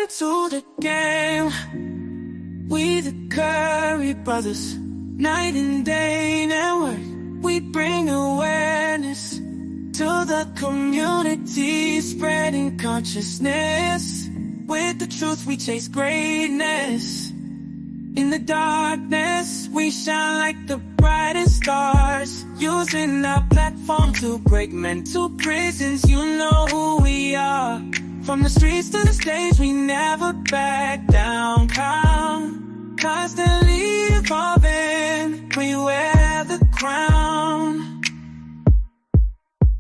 into the game. We the Curry brothers, night and day network. We bring awareness to the community, spreading consciousness. With the truth we chase greatness. In the darkness we shine like the brightest stars, using our platform to break mental prisons. You know who we are. From the streets to the stage, we never back down. Constantly evolving, we wear the crown.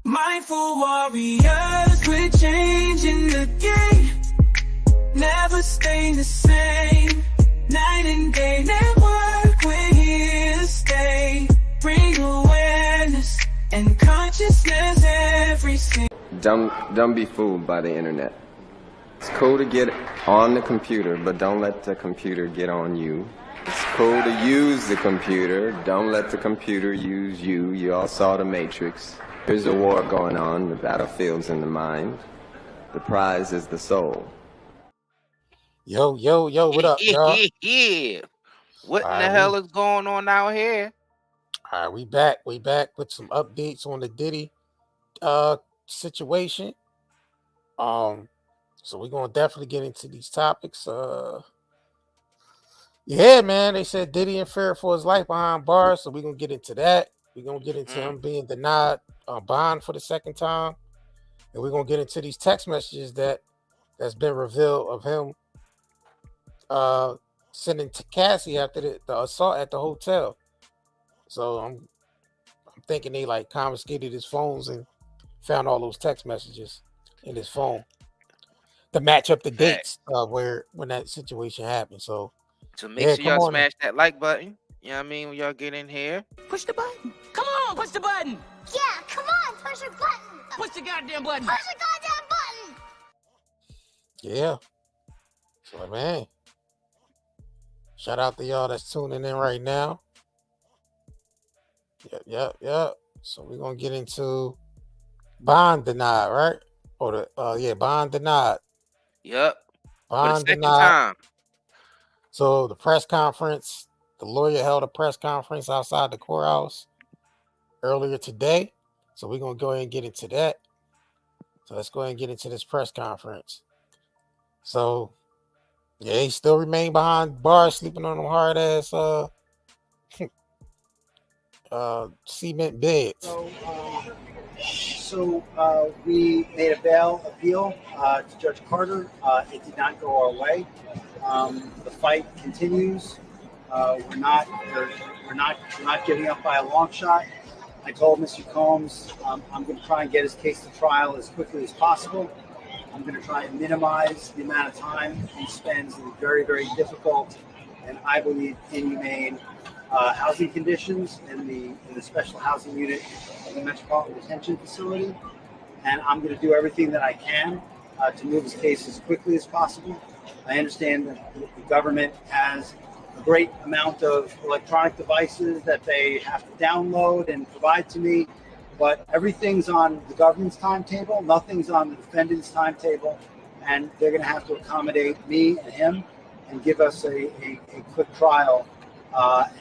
Mindful warriors, we're changing the game. Never staying the same. Night and day network, we're here to stay. Bring awareness and consciousness every single. Don't be fooled by the internet. It's cool to get on the computer, but don't let the computer get on you. It's cool to use the computer, don't let the computer use you. You all saw The Matrix. There's a war going on, the battlefield's in the mind. The prize is the soul. Yo, what up, y'all? Yeah. What in the hell is going on out here? All right, we back with some updates on the Diddy situation. So we're gonna definitely get into these topics. Yeah, man, they said Diddy in fear for his life behind bars, so we're gonna get into that. We're gonna get into him being denied bond for the second time, and we're gonna get into these text messages that's been revealed of him sending to CASSIE after the assault at the hotel. So I'm thinking they like confiscated his phones and found all those text messages in his phone to match up the dates when that situation happened. So make sure y'all smash that like button. You know what I mean? When y'all get in here, Push the button. Come on, push the button. Yeah, come on, push the button. Push the goddamn button. Push the goddamn button. yeah. So man, shout out to y'all that's tuning in right now. Yep. So we're gonna get into bond denied, right? Or the bond denied. Yep. Bond second denied. time. So the press conference, the lawyer held a press conference outside the courthouse earlier today. So we're gonna go ahead and get into that. So let's go ahead and get into this press conference. So yeah, he still remain behind bars, sleeping on them hard ass cement beds. So we made a bail appeal to Judge Carter. It did not go our way. The fight continues. We're not giving up by a long shot. I told Mr. Combs I'm going to try and get his case to trial as quickly as possible. I'm going to try and minimize the amount of time he spends in very, very difficult and I believe inhumane housing conditions in the special housing unit of the Metropolitan Detention Facility. And I'm going to do everything that I can to move his case as quickly as possible. I understand that the government has a great amount of electronic devices that they have to download and provide to me, but everything's on the government's timetable, nothing's on the defendant's timetable, and they're going to have to accommodate me and him and give us a quick trial,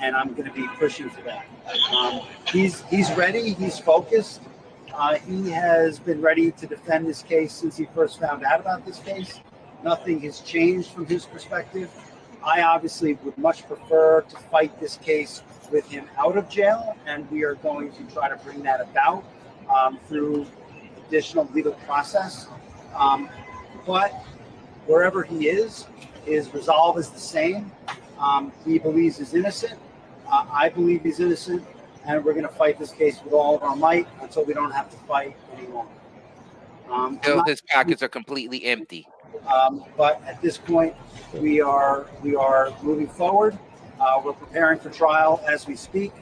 and I'm going to be pushing for that. He's ready, he's focused. He has been ready to defend this case since he first found out about this case. Nothing has changed from his perspective. I obviously would much prefer to fight this case with him out of jail, and we are going to try to bring that about through additional legal process. But wherever he is, his resolve is the same. He believes he's innocent. I believe he's innocent, and we're going to fight this case with all of our might until we don't have to fight anymore. Until his pockets are completely empty. But at this point, we are moving forward. We're preparing for trial as we speak,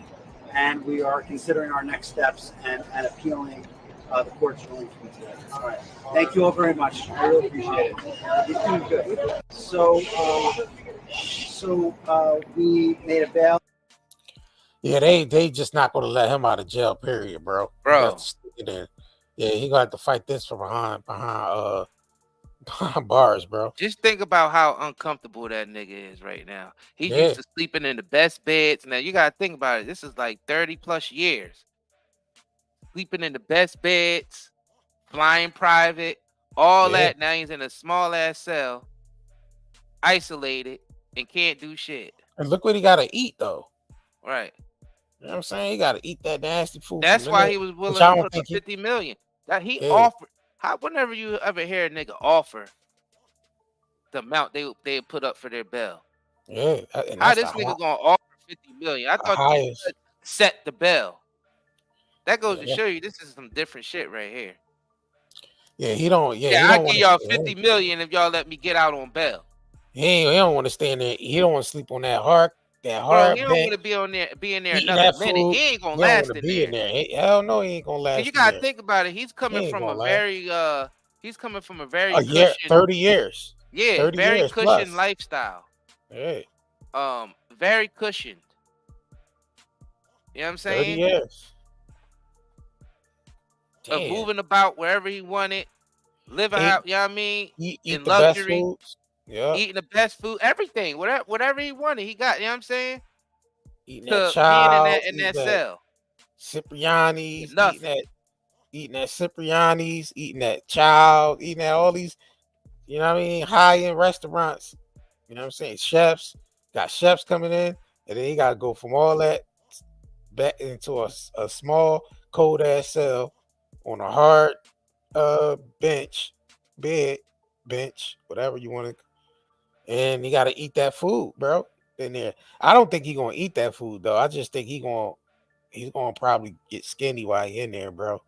and we are considering our next steps and appealing the court's ruling from today. All right. Thank you all very much. I really appreciate it. He's doing good. So we made a bail. Yeah, they just not going to let him out of jail, period, bro. Yeah, he going to have to fight this from behind Bars, bro. Just think about how uncomfortable that nigga is right now. He's Yeah, used to sleeping in the best beds. Now you gotta think about it. This is like 30 plus years. Sleeping in the best beds, flying private, all yeah. that. Now he's in a small ass cell, isolated, and can't do shit. And look what he gotta eat though. Right. You know what I'm saying? He gotta eat that nasty food from That's the why net. he was Which willing I to don't put up think he 50 million. That he yeah, offered. How whenever you ever hear a nigga offer the amount they put up for their bail. yeah. And How that's this nigga gonna offer 50 million? I the thought the highest. judge set the bail. That goes to Yeah, show you this is some different shit right here. yeah, Yeah, he I don't give want y'all to 50 million if y'all let me get out on bail. he don't want to stay in there. He don't want to sleep on that Bro, he hard don't bed, want to be in there eating another that minute. food. He ain't gonna He don't want last to in be in there. there. Hell no, he ain't gonna Cause last you in gotta there. think about it. He's He coming ain't from gonna a last. very A year, cushioned, 30 years. yeah, 30 very years cushioned plus. lifestyle. Yeah, Very cushioned. You know what I'm 30 saying? years. Of Damn. moving about wherever he wanted, living Eat, how, you know what I mean? eat In the best luxury, foods. Yeah. eating the best food, everything, whatever he wanted, he got, you know what I'm saying? Eating that To being in child, that eating that cell. Cipriani's, Nothing. eating that Cipriani's, eating that child, eating that all these, you know what I mean, high-end restaurants. You know what I'm saying? Chefs, got chefs coming in, and then you gotta go from all that back into a small, cold ass cell on a hard bench, bed, bench, whatever you want to, and you gotta eat that food, bro. In there. I don't think he's gonna eat that food though. I just think he's gonna probably get skinny while he in there, bro.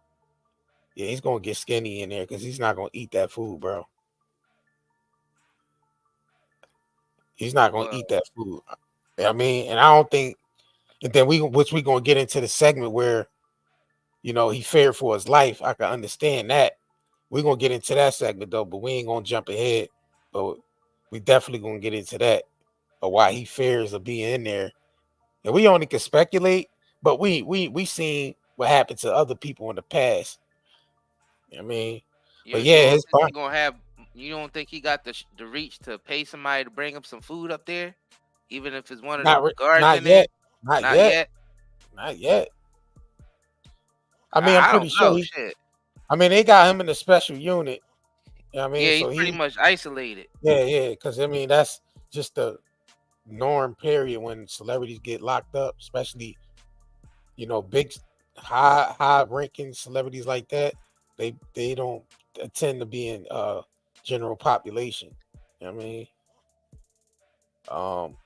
Yeah, he's gonna get skinny in there because he's not gonna eat that food, bro. He's not gonna Well, eat that food. I mean, and I don't think, and then we gonna get into the segment where he feared for his life. I can understand that. We're gonna get into that segment though, but we ain't gonna jump ahead. But we definitely gonna get into that of why he fears of being in there. And we only can speculate, but we seen what happened to other people in the past. I mean, but you yeah, don't his think he gonna have? You don't think he got the reach to pay somebody to bring him some food up there, even if it's one of the guards not in there? yet, not Not yet, yet. not yet. I mean, I'm I pretty don't sure know. Shit. I mean, they got him in a special unit. You know what I mean, Yeah, he's so pretty much isolated. yeah, because I mean that's just the norm period when celebrities get locked up, especially big high ranking celebrities like that. They don't tend to be in general population. You know what I mean? Um,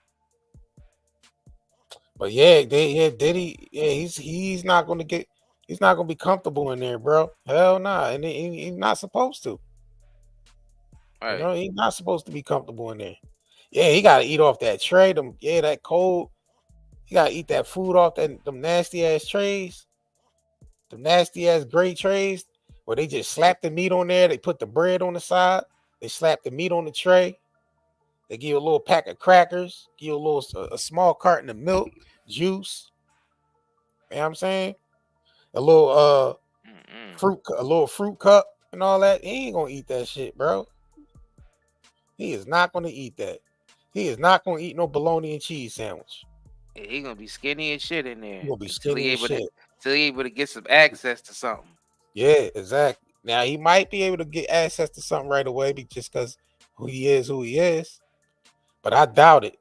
but yeah, Diddy, yeah, he's not gonna be comfortable in there, bro. Hell nah, and he's not supposed to. Right. He's not supposed to be comfortable in there. Yeah, he gotta eat off that tray. That cold. He gotta eat that food off them nasty ass trays. Them nasty ass gray trays where they just slap the meat on there. They put the bread on the side. They slap the meat on the tray. They give you a little pack of crackers. Give you a small carton of milk, juice. You know what I'm saying? A little a little fruit cup and all that. He ain't gonna eat that shit, bro. He is not gonna eat that. He is not gonna eat no bologna and cheese sandwich. Yeah, he gonna be skinny as shit in there He gonna be until skinny as shit. he able to get some access to something. Yeah, exactly. Now he might be able to get access to something right away just because who he is. But I doubt it.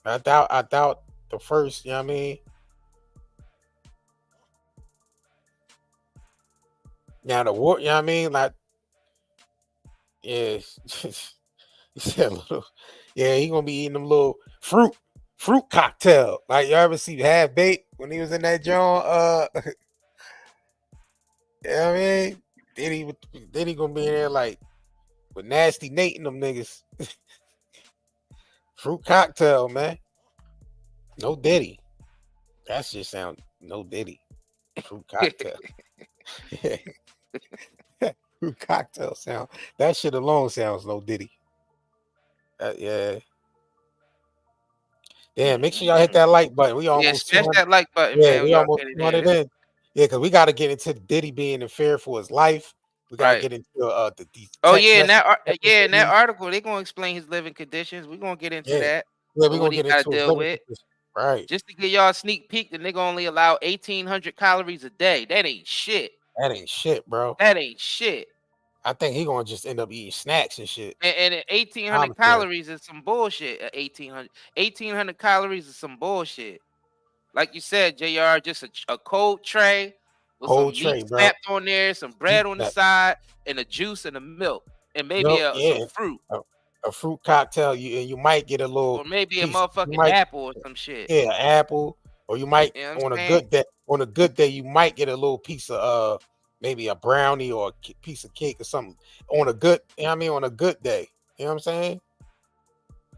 I doubt the first, you know what I mean? Now the war, you know what I mean? Like, yeah, he said he gonna be eating them little fruit cocktail. Like you ever see Half Baked when he was in that joint? You know what I mean? Then he gonna be in there like with Nasty Nate and them niggas. Fruit cocktail, man. No Diddy. That shit sound no Diddy. Fruit cocktail. Fruit cocktail sound. That shit alone sounds no Diddy. Yeah. Damn, make sure y'all hit that like button. We Yeah, almost smash 200. that like button, Yeah, man. we Y'all almost get in 200 there. in. Yeah, because we got to get into Diddy being in fear for his life. We gotta Right. get into the Oh text yeah, in message. in that article, they're gonna explain his living conditions. We're gonna get into Yeah, that. yeah, Or we're what gonna he get gotta into his deal living with. condition. Right. Just to give y'all a sneak peek, the nigga only allow 1,800 calories a day. That ain't shit. That ain't shit, bro. That ain't shit. I think he gonna just end up eating snacks and shit. And 1,800 Commissary. calories is some bullshit. 1,800 calories is some bullshit. Like you said, JR, just a cold tray with Whole some meat tray, bro. snapped on there, some bread Deep on the that. side, and a juice and a milk, and maybe Milk, some yeah. fruit, A fruit cocktail. You might get a little or maybe a piece. You motherfucking might apple or some shit. Yeah, apple, or you might You know what I'm on a saying? good day. On a good day, you might get a little piece of maybe a brownie or a piece of cake or something. On a good, you know what I mean, on a good day, you know what I'm saying.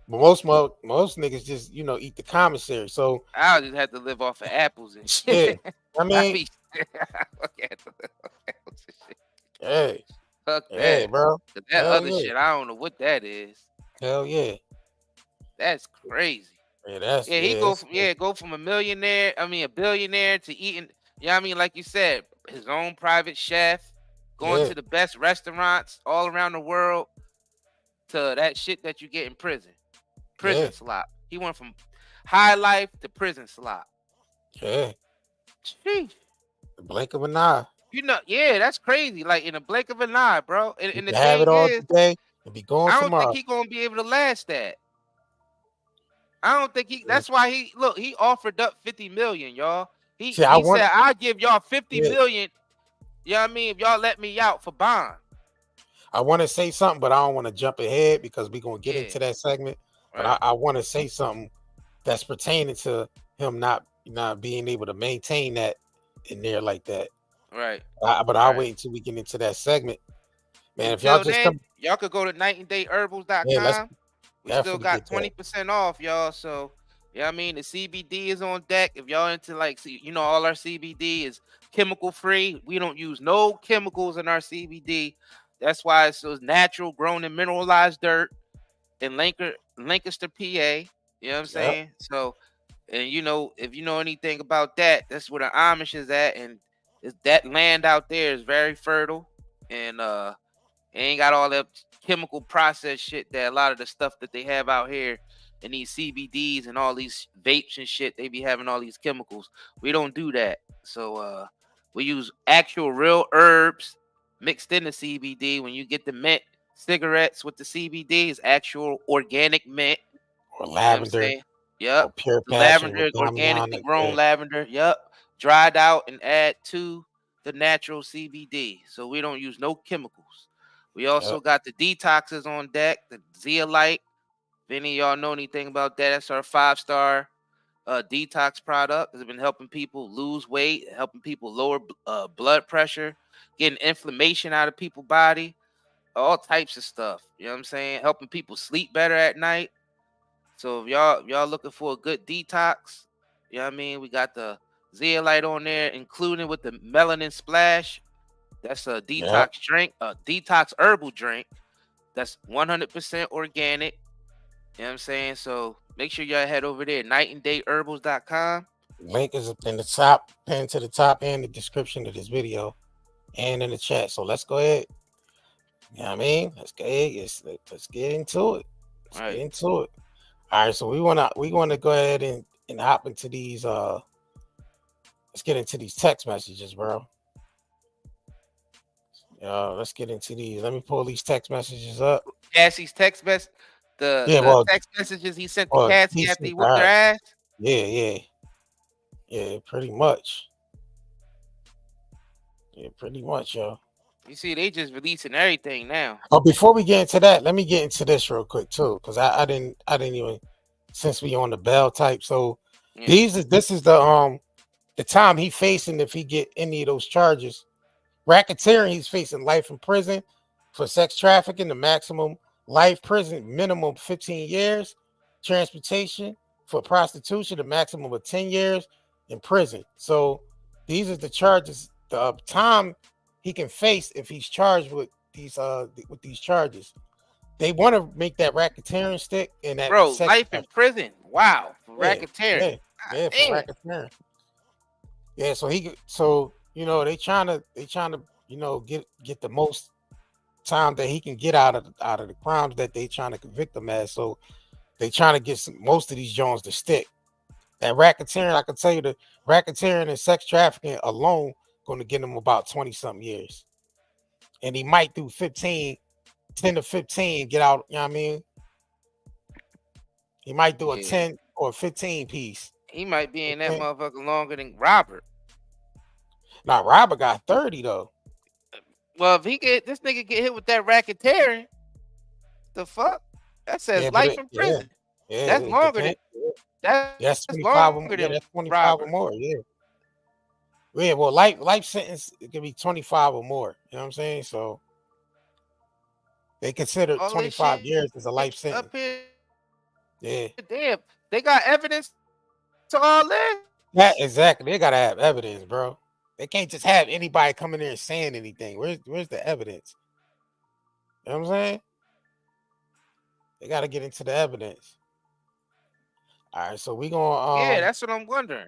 But most niggas just eat the commissary. So I'll just have to live off of apples and yeah, shit. I mean, hey, Fuck hey, that. bro, 'Cause that hell other yeah, shit, I don't know what that is. hell yeah, That's crazy. yeah, Yeah, he go from a billionaire to eating. You know what I mean? Like you said, his own private chef, going yeah, to the best restaurants all around the world, to that shit that you get in prison. Prison yeah, slop. He went from high life to prison slop. yeah. Sheesh. The blink of an eye, Yeah, that's crazy. Like in a blink of an eye, bro. you And the can have it thing all is, today and be gone I don't think tomorrow. he gonna be able to last that. I don't think that's why he offered up 50 million, y'all. See, I He want, said, I'll give y'all 50 yeah, million. You know what I mean? If y'all let me out for bond. I want to say something, but I don't want to jump ahead because we're gonna get Yeah. into that segment. But Right. I want to say something that's pertaining to him not being able to maintain that in there like that. Right. But I'll Right. wait until we get into that segment, man. If y'all Until just then, come, y'all could go to yeah, let's nightandayherbals.com. We still definitely got get that. 20% off, y'all. So, you know what I mean? The CBD is on deck. If y'all into all our CBD is chemical free. We don't use no chemicals in our CBD. That's why it's so natural, grown in mineralized dirt in Lancaster, PA. You know what I'm Yep, saying? So, and if you know anything about that, that's where the Amish is at, and that land out there is very fertile, and it ain't got all that chemical process shit that a lot of the stuff that they have out here in these CBDs and all these vapes and shit. They be having all these chemicals. We don't do that. So we use actual real herbs mixed in the CBD. When you get the mint cigarettes with the CBD, it's actual organic mint. or You know what I'm lavender, saying? Yep. or pure The passion lavender with is organically Damiana. grown Yeah, lavender. Yep. Dried out and add to the natural CBD. So we don't use no chemicals. We yep, also got the detoxes on deck, the zeolite. If any of y'all know anything about that, that's our 5-star detox product. It's been helping people lose weight, helping people lower blood pressure, getting inflammation out of people's body, all types of stuff. You know what I'm saying? Helping people sleep better at night. So if y'all looking for a good detox, you know what I mean? We got the zeolite on there, including with the melanin splash. That's a yep. detox drink, a detox herbal drink. That's 100% organic. You know what I'm saying? So make sure y'all head over there, nightandayherbals.com. Link is in the top, pinned to the top, and the description of this video, and in the chat. So let's go ahead. You know what I mean? Let's get into it. Let's get Right. into it. All right, so we wanna go ahead and hop into these let's get into these text messages, bro. Let's get into these. Let me pull these text messages up. Cassie's text message, the Yeah, the well, text messages he sent to Cassie after he all whooped their right. ass. Yeah, pretty much. Yeah, pretty much, yo. You see, they just releasing everything now. Oh, before we get into that, let me get into this real quick too, because I didn't even, since we on the bell type. So Yeah. this is the time he facing if he get any of those charges. Racketeering, he's facing life in prison. For sex trafficking, the maximum life prison, minimum 15 years. Transportation, for prostitution, the maximum of 10 years in prison. So these are the charges, the time he can face if he's charged with these charges. They want to make that racketeering stick and that Bro, sex life in prison. Wow. For yeah, racketeering. for Damn. racketeering. Yeah, so they trying to get the most time that he can get out of the crimes that they trying to convict him as. So they trying to get most of these Jones to stick. That racketeering, I can tell you, the racketeering and sex trafficking alone going to get him about 20 something years, and he might do 10 to 15, get out. You know what I mean? He might do a 10 or 15 piece. He might be in that motherfucker longer than Robert. Now Robert got 30 though. Well, if this nigga get hit with that racketeering, the fuck? That says life in prison. Yeah, that's longer than that's 25 or, that's 25 or more. Yeah. Well, life sentence, it could be 25 or more. You know what I'm saying? So they consider 25 years as a life sentence. Yeah. Damn, they got evidence to all this. Yeah, exactly. They gotta have evidence, bro. They can't just have anybody coming there and saying anything. Where's the evidence? You know what I'm saying? They gotta get into the evidence. All right, so we gonna yeah, that's what I'm wondering.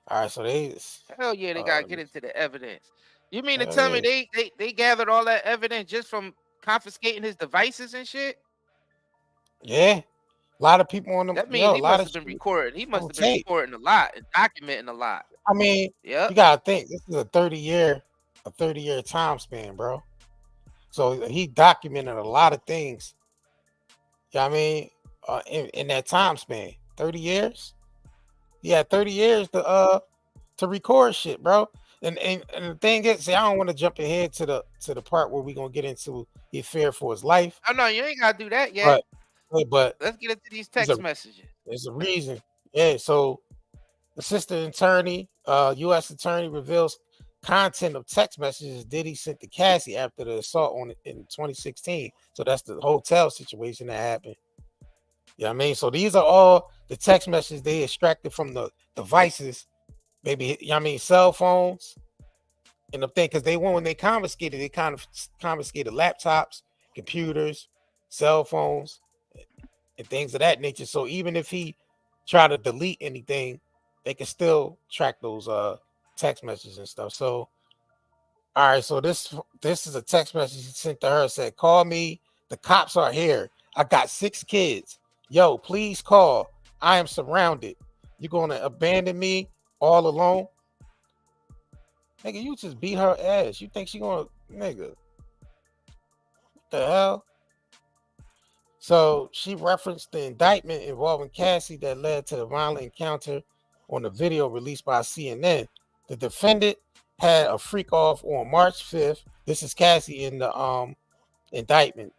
All right, so they gotta get into the evidence. You mean to tell me they gathered all that evidence just from confiscating his devices and shit? Yeah, a lot of people on them. That means he must have been recording. He must have been recording a lot and documenting a lot. I mean, you gotta think this is a 30-year time span, bro. So he documented a lot of things. You know what I mean? In that time span, 30 years. He had 30 years to record shit, bro. And the thing is, I don't want to jump ahead to the part where we're gonna get into he feared for his life. Oh no, you ain't gotta do that yet. But let's get into these text messages. There's a reason. Yeah, so assistant attorney, U.S. attorney reveals content of text messages Diddy sent to Cassie after the assault in 2016. So that's the hotel situation that happened. You know what I mean? So these are all the text messages they extracted from the devices, maybe, you know what I mean, cell phones and the thing, because when they confiscated, they kind of confiscated laptops, computers, cell phones, and things of that nature. So even if he tried to delete anything, they can still track those text messages and stuff. So all right, so this is a text message he sent to her. It said, "Call me. The cops are here. I got 6 kids. Yo, please call. I am surrounded. You gonna abandon me all alone?" Nigga, you just beat her ass. You think she gonna, nigga? What the hell? So she referenced the indictment involving Cassie that led to the violent encounter on the video released by CNN. The defendant had a freak off on March 5th. This is Cassie in the indictment.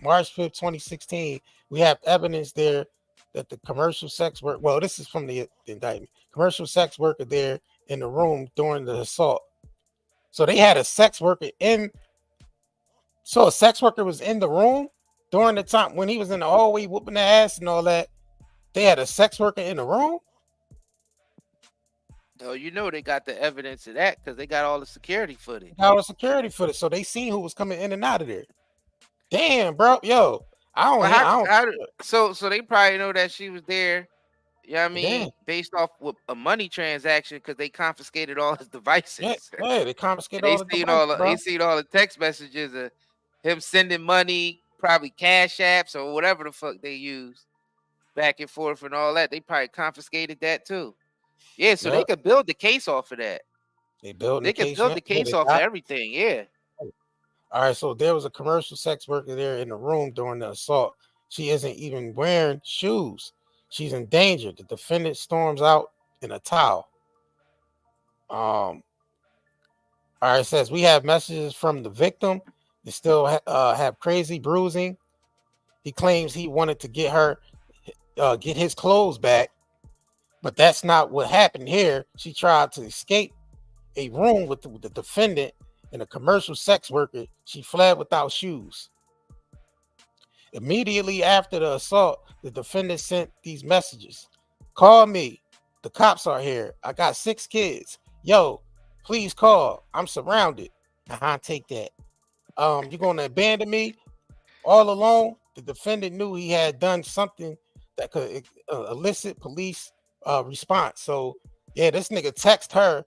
March 5th, 2016. We have evidence there that the commercial sex worker, well, this is from the indictment, commercial sex worker there in the room during the assault. So they had a sex worker so a sex worker was in the room during the time when he was in the hallway whooping the ass and all that. They had a sex worker in the room. Oh, you know they got the evidence of that because they got all the security footage. So they seen who was coming in and out of there. Damn, bro. Yo, so they probably know that she was there. You know what I mean? Damn. Based off with a money transaction because they confiscated all his devices. Yeah, they confiscated all the devices, they seen all the text messages of him sending money, probably cash apps or whatever the fuck they use back and forth and all that. They probably confiscated that too. Yeah, so they could build the case off of that. They could build the case off of everything. Yeah. All right, so there was a commercial sex worker there in the room during the assault. She isn't even wearing shoes. She's in danger. The defendant storms out in a towel. All right, it says we have messages from the victim. They still have crazy bruising. He claims he wanted to get his clothes back, but that's not what happened here. She tried to escape a room with the defendant and a commercial sex worker. She fled without shoes. Immediately after the assault, the defendant sent these messages. "Call me. The cops are here. I got 6 kids. Yo, please call. I'm surrounded." Take that. You gonna abandon me all alone? The defendant knew he had done something that could elicit police response. So yeah, this nigga text her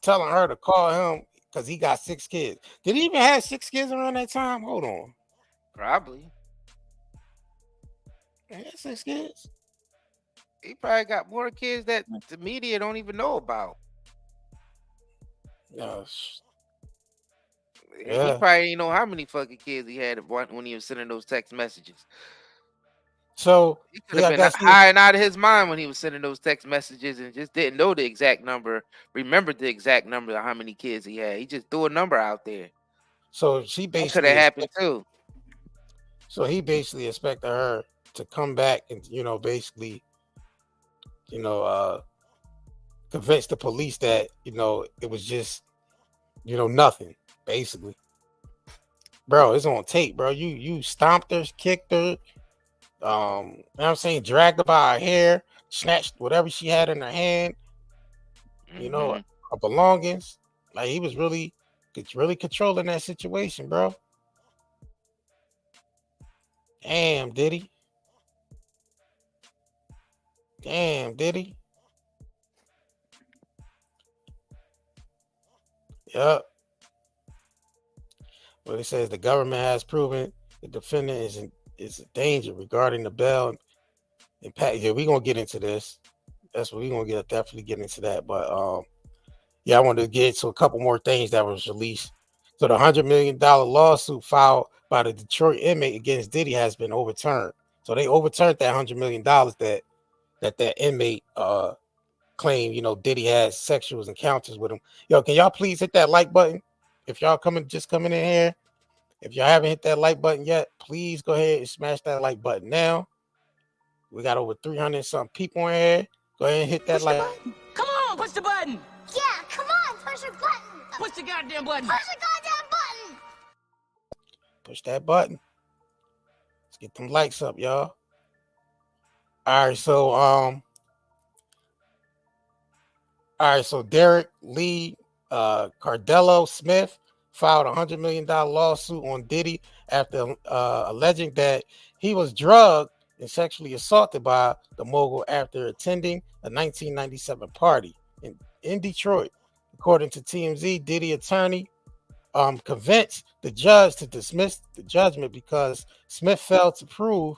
telling her to call him because he got 6 kids. Did he even have 6 kids around that time? Hold on. Probably. He had 6 kids. He probably got more kids that the media don't even know about. No, He yeah. probably ain't know how many fucking kids he had when he was sending those text messages. So He could yeah, have I been guess high and out of his mind when he was sending those text messages and just didn't know the exact number, remembered the exact number of how many kids he had. He just threw a number out there. so. She That could have basically happened too. So he basically expected her to come back and basically convince the police that it was just nothing basically. Bro, it's on tape, bro. You stomped her, kicked her, you know what I'm saying, dragged her by her hair, snatched whatever she had in her hand, Mhm. her belongings. Like he was really controlling that situation, bro. Damn, did he? Damn, did he? Yep. Well, it says the government has proven the defendant is a danger regarding the bail impact. Yeah, we're gonna get into this. That's what we're gonna definitely get into that. But yeah, I wanted to get to a couple more things that was released. So the $100 million lawsuit filed by the Detroit inmate against Diddy has been overturned. So they overturned that $100 million that inmate claimed, Diddy had sexual encounters with him. Yo, can y'all please hit that like button? If y'all coming in here, if y'all haven't hit that like button yet, please go ahead and smash that like button now. We got over 300 something people in here. Go ahead and hit that like button. Come on, push the button. Yeah, come on, push your button. Push the goddamn button. Push the goddamn button. push that button. Let's get them likes up, y'all. All right, so Derek Lee Cardello Smith filed $100 million lawsuit on Diddy after alleging that he was drugged and sexually assaulted by the mogul after attending a 1997 party in Detroit. According to TMZ, Diddy attorney convinced the judge to dismiss the judgment because Smith failed to prove.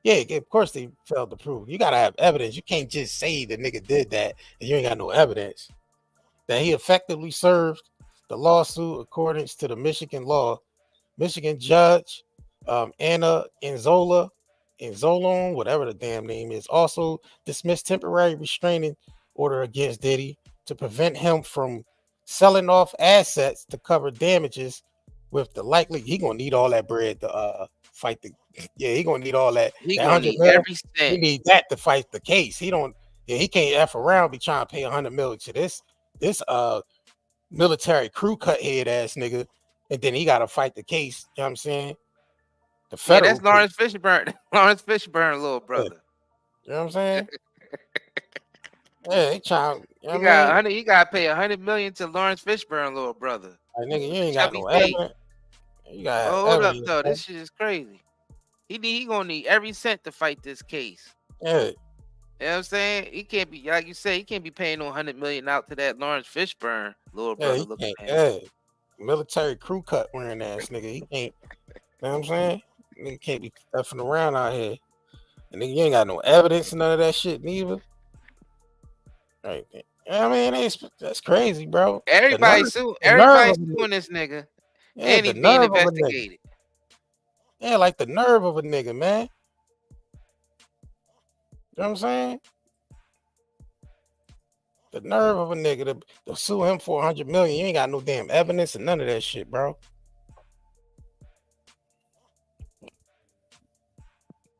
Yeah, of course they failed to prove. You gotta have evidence. You can't just say the nigga did that and you ain't got no evidence. That he effectively served the lawsuit according to the Michigan law. Michigan judge Anna Enzolon, whatever the damn name is, also dismissed temporary restraining order against Diddy to prevent him from selling off assets to cover damages. With the likely, he gonna need all that bread to fight the. Yeah, he gonna need all that. He That gonna 100 need mil. every He cent. need that to fight the case. He don't. Yeah, he can't f around. Be trying to pay 100 million to this military crew cut head ass nigga, and then he got to fight the case. You know what I'm saying? The Yeah, federal that's case. Lawrence Fishburne. Lawrence Fishburne, little brother. You know what I'm saying? Yeah, they trying. You know He what I got mean? 100. He got to pay 100 million to Lawrence Fishburne, little brother. Like, nigga, you ain't got Chubby no face. evidence. You got Oh, hold up, evidence. though. Man. This shit is crazy. He gonna need every cent to fight this case. Yeah. You know what I'm saying? He can't be, like you say, he can't be paying no 100 million out to that Lawrence Fishburne, little Yeah, brother he looking can't. man. Yeah, military crew cut wearing ass nigga. He can't. You know what I'm saying? Nigga can't be effing around out here. And nigga, you ain't got no evidence and none of that shit neither. Right. I mean, that's crazy, bro. Everybody The nerve of everybody's a nigga. suing this nigga, Yeah, and the he's being nerve of a nigga. investigated. Yeah, like the nerve of a nigga, man. You know what I'm saying? The nerve of a nigga to sue him for 100 million. You ain't got no damn evidence and none of that shit, bro.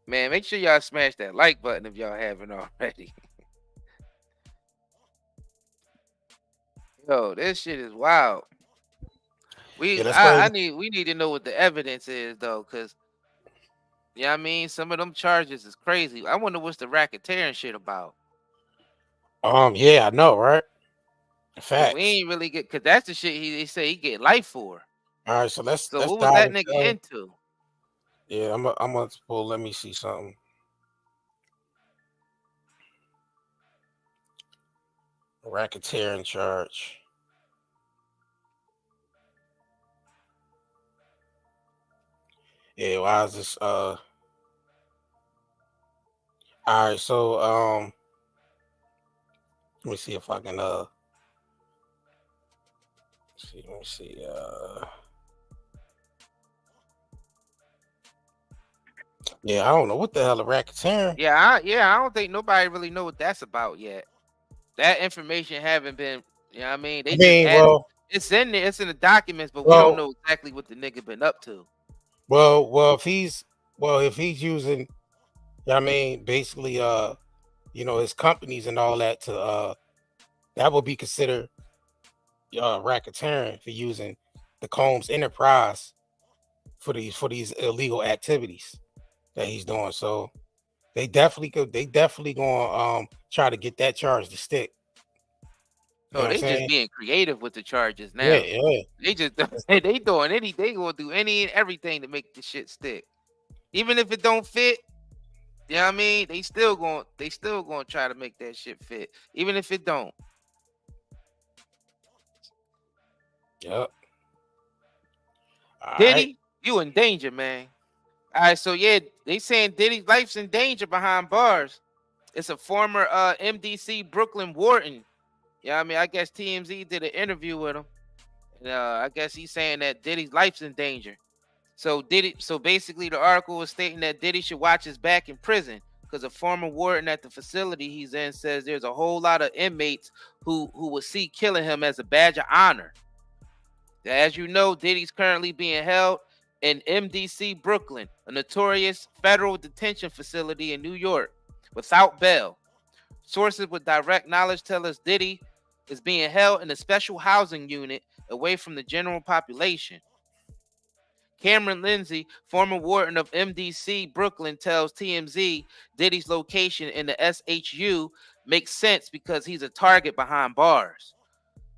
Man, make sure y'all smash that like button if y'all haven't already. Yo, this shit is wild. Yeah, that's crazy. We need to know what the evidence is though, cause you know what I mean, some of them charges is crazy. I wonder what's the racketeering shit about. Yeah, I know, right? Cause we Facts. ain't really get, cause that's the shit they say he get life for. All right, so let's So what was dive that into nigga into? Yeah, I'm gonna pull. Let me see something. Racketeering charge. Yeah, why is this all right, so let me see if I can let me see yeah, I don't know what the hell a racketeering. Yeah, I don't think nobody really know what that's about yet. That information haven't been, you know what I mean? They just added, Well, it's in there, it's in the documents, but we don't know exactly what the nigga been up to. Well, if he's using, you know what I mean, basically you know, his companies and all that to that would be considered racketeering for using the Combs enterprise for these illegal activities that he's doing. So they definitely gonna try to get that charge to stick. You know So what I'm they just saying? being creative with the charges Yeah, now. yeah. They just they doing anything, they gonna do any and everything to make the shit stick. Even if it don't fit, you know what I mean? They still gonna try to make that shit fit, even if it don't. Yep. All Diddy, right. you in danger, man. All right, so yeah, they saying Diddy's life's in danger behind bars. It's a former MDC Brooklyn warden. Yeah, I mean, I guess TMZ did an interview with him. And, I guess he's saying that Diddy's life's in danger. So basically, the article was stating that Diddy should watch his back in prison because a former warden at the facility he's in says there's a whole lot of inmates who will see killing him as a badge of honor. As you know, Diddy's currently being held in MDC Brooklyn, a notorious federal detention facility in New York, without bail. Sources with direct knowledge tell us Diddy is being held in a special housing unit away from the general population. Cameron Lindsay, former warden of MDC Brooklyn, tells TMZ Diddy's location in the SHU makes sense because he's a target behind bars,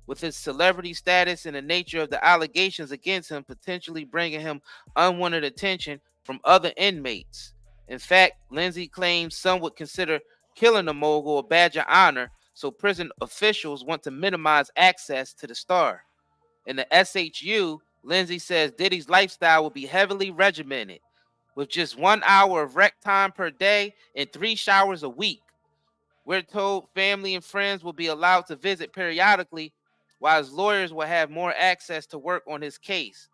with his celebrity status and the nature of the allegations against him potentially bringing him unwanted attention from other inmates. In fact, Lindsay claims some would consider killing the mogul a badge of honor, so prison officials want to minimize access to the star. In the SHU, Lindsay says Diddy's lifestyle will be heavily regimented, with just 1 hour of rec time per day and 3 showers a week. We're told family and friends will be allowed to visit periodically, while his lawyers will have more access to work on his case.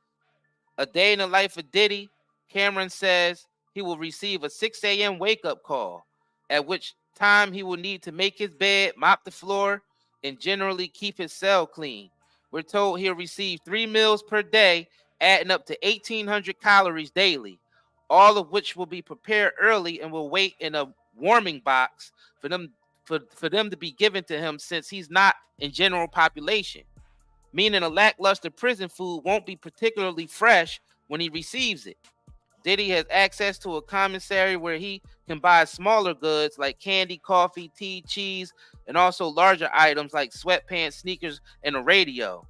A day in the life of Diddy, Cameron says he will receive a 6 a.m. wake-up call, at which time he will need to make his bed, mop the floor, and generally keep his cell clean. We're told he'll receive 3 meals per day, adding up to 1,800 calories daily, all of which will be prepared early and will wait in a warming box for them to be given to him, since he's not in general population, meaning a lackluster prison food won't be particularly fresh when he receives it. Diddy has access to a commissary where he can buy smaller goods like candy, coffee, tea, cheese, and also larger items like sweatpants, sneakers, and a radio.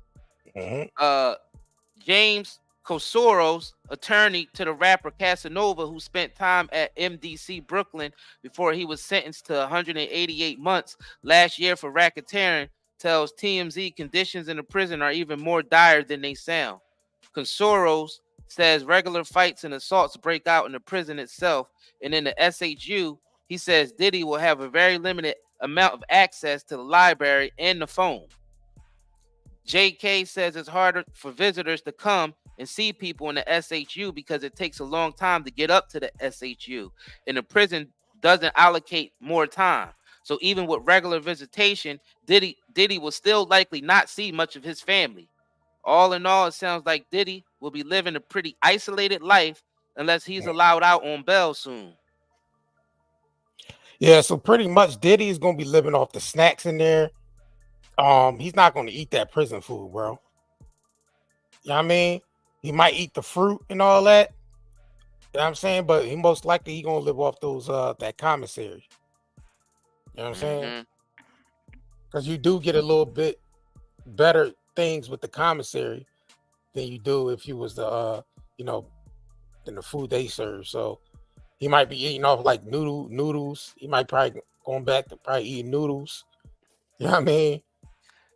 James Kosoros, attorney to the rapper Casanova, who spent time at MDC Brooklyn before he was sentenced to 188 months last year for racketeering, tells TMZ conditions in the prison are even more dire than they sound. Kosoros says regular fights and assaults break out in the prison itself, and in the SHU, he says Diddy will have a very limited amount of access to the library and the phone. JK says it's harder for visitors to come and see people in the SHU because it takes a long time to get up to the SHU, and the prison doesn't allocate more time. So even with regular visitation, Diddy will still likely not see much of his family. All in all, it sounds like Diddy will be living a pretty isolated life unless he's allowed out on bail soon. Yeah, so pretty much Diddy is gonna be living off the snacks in there. He's not gonna eat that prison food, bro. You know what I mean? He might eat the fruit and all that. You know what I'm saying? But he most likely he gonna live off those that commissary. You know what I'm saying? Because you do get a little bit better things with the commissary than you do if you was the you know, than the food they serve. So he might be eating off like noodles. He might probably going back to probably eating noodles. You know what I mean?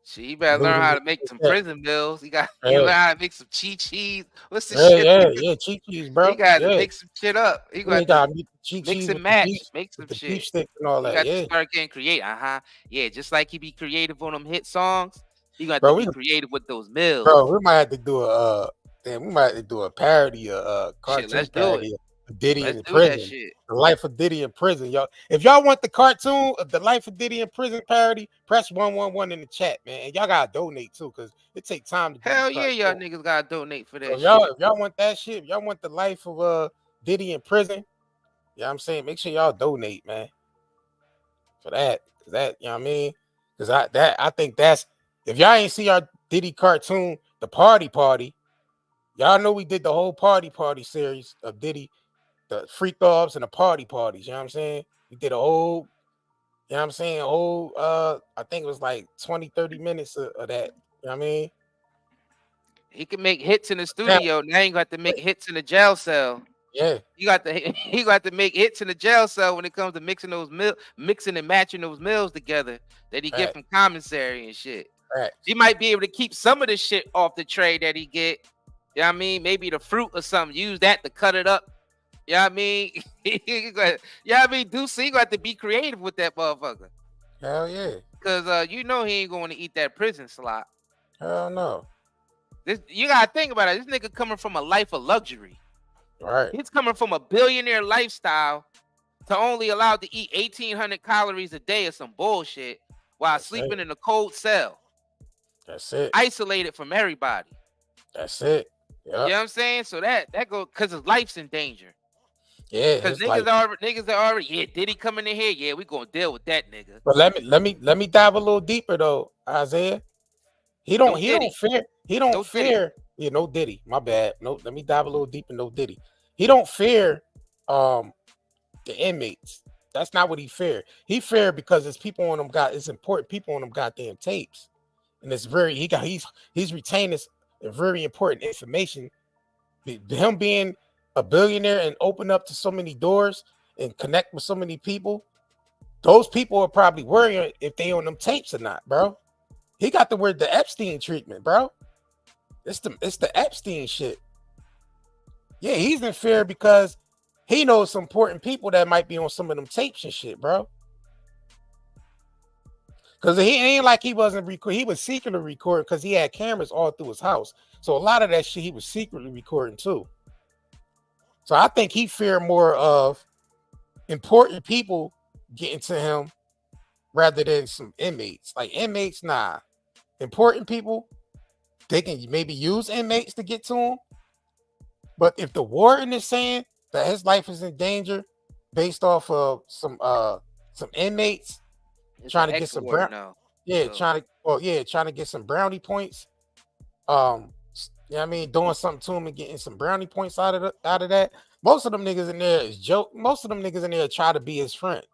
Shit, he better learn how to make some prison meals. He learn how to make some cheese. What's the shit? Cheese, He bro. got to make some shit up. He You got to gotta meet the mix cheese and with the beef, match. Make some with the shit. beef stick and all You that. got Yeah, to start getting creative. Yeah, just like he be creative on them hit songs. He got bro. to be creative with those meals. Bro, we might have to do a we might have to do a parody, Shit, cartoon let's do it. parody of Diddy Let's in do that prison. shit. The life of Diddy in prison, y'all. If y'all want the cartoon of the life of Diddy in prison parody, press 111 in the chat, man. And y'all gotta donate too, cause it take time to do Hell these yeah, y'all cartoons. niggas gotta donate for that So shit. if y'all want that shit, if y'all want the life of Diddy in prison, you know what I'm saying? Make sure y'all donate, man. For that. Cause that, you know what I mean? Cause I think that's, if y'all ain't see our Diddy cartoon, the party, y'all know we did the whole party series of Diddy, the freak offs and the parties. You know what I'm saying? We did a whole, you know what I'm saying? A whole, I think it was like 20, 30 minutes of that. You know what I mean? He can make hits in the studio. Now you got to make hits in the jail cell. Yeah. You got to make hits in the jail cell when it comes to mixing and matching those meals together that he get from commissary and shit. He might be able to keep some of the shit off the tray that he get. You know what I mean? Maybe the fruit or something. Use that to cut it up. You know what I mean? You know what I mean? You got to be creative with that motherfucker. Hell yeah. Because he ain't going to eat that prison slot. Hell no. You got to think about it. This nigga coming from a life of luxury. Right. He's coming from a billionaire lifestyle to only allowed to eat 1,800 calories a day or some bullshit while sleeping in a cold cell. That's it. Isolated from everybody. That's it. Yep. You know what I'm saying? So that go because his life's in danger. Yeah. Because niggas are already, yeah, Diddy coming in here? Yeah, we gonna deal with that nigga. But let me dive a little deeper though, Isiah. He don't fear. Yeah, no Diddy. My bad. No, let me dive a little deeper. No Diddy. He don't fear the inmates. That's not what he fear. He fear because it's important people on them goddamn tapes. And it's he's retaining this very important information. Him being a billionaire and open up to so many doors and connect with so many people, those people are probably worrying if they on them tapes or not, bro. He got the word the Epstein treatment, bro. It's the Epstein shit. Yeah, he's in fear because he knows some important people that might be on some of them tapes and shit, bro. Because he ain't like he wasn't recording. He was secretly recording because he had cameras all through his house. So a lot of that shit he was secretly recording too. So I think he feared more of important people getting to him rather than some inmates. Like inmates, nah. Important people, they can maybe use inmates to get to him. But if the warden is saying that his life is in danger based off of some inmates trying to get some trying to get some brownie points. You know what I mean, doing something to him and getting some brownie points out of that. Most of them niggas in there is joke. Most of them niggas in there try to be his friend.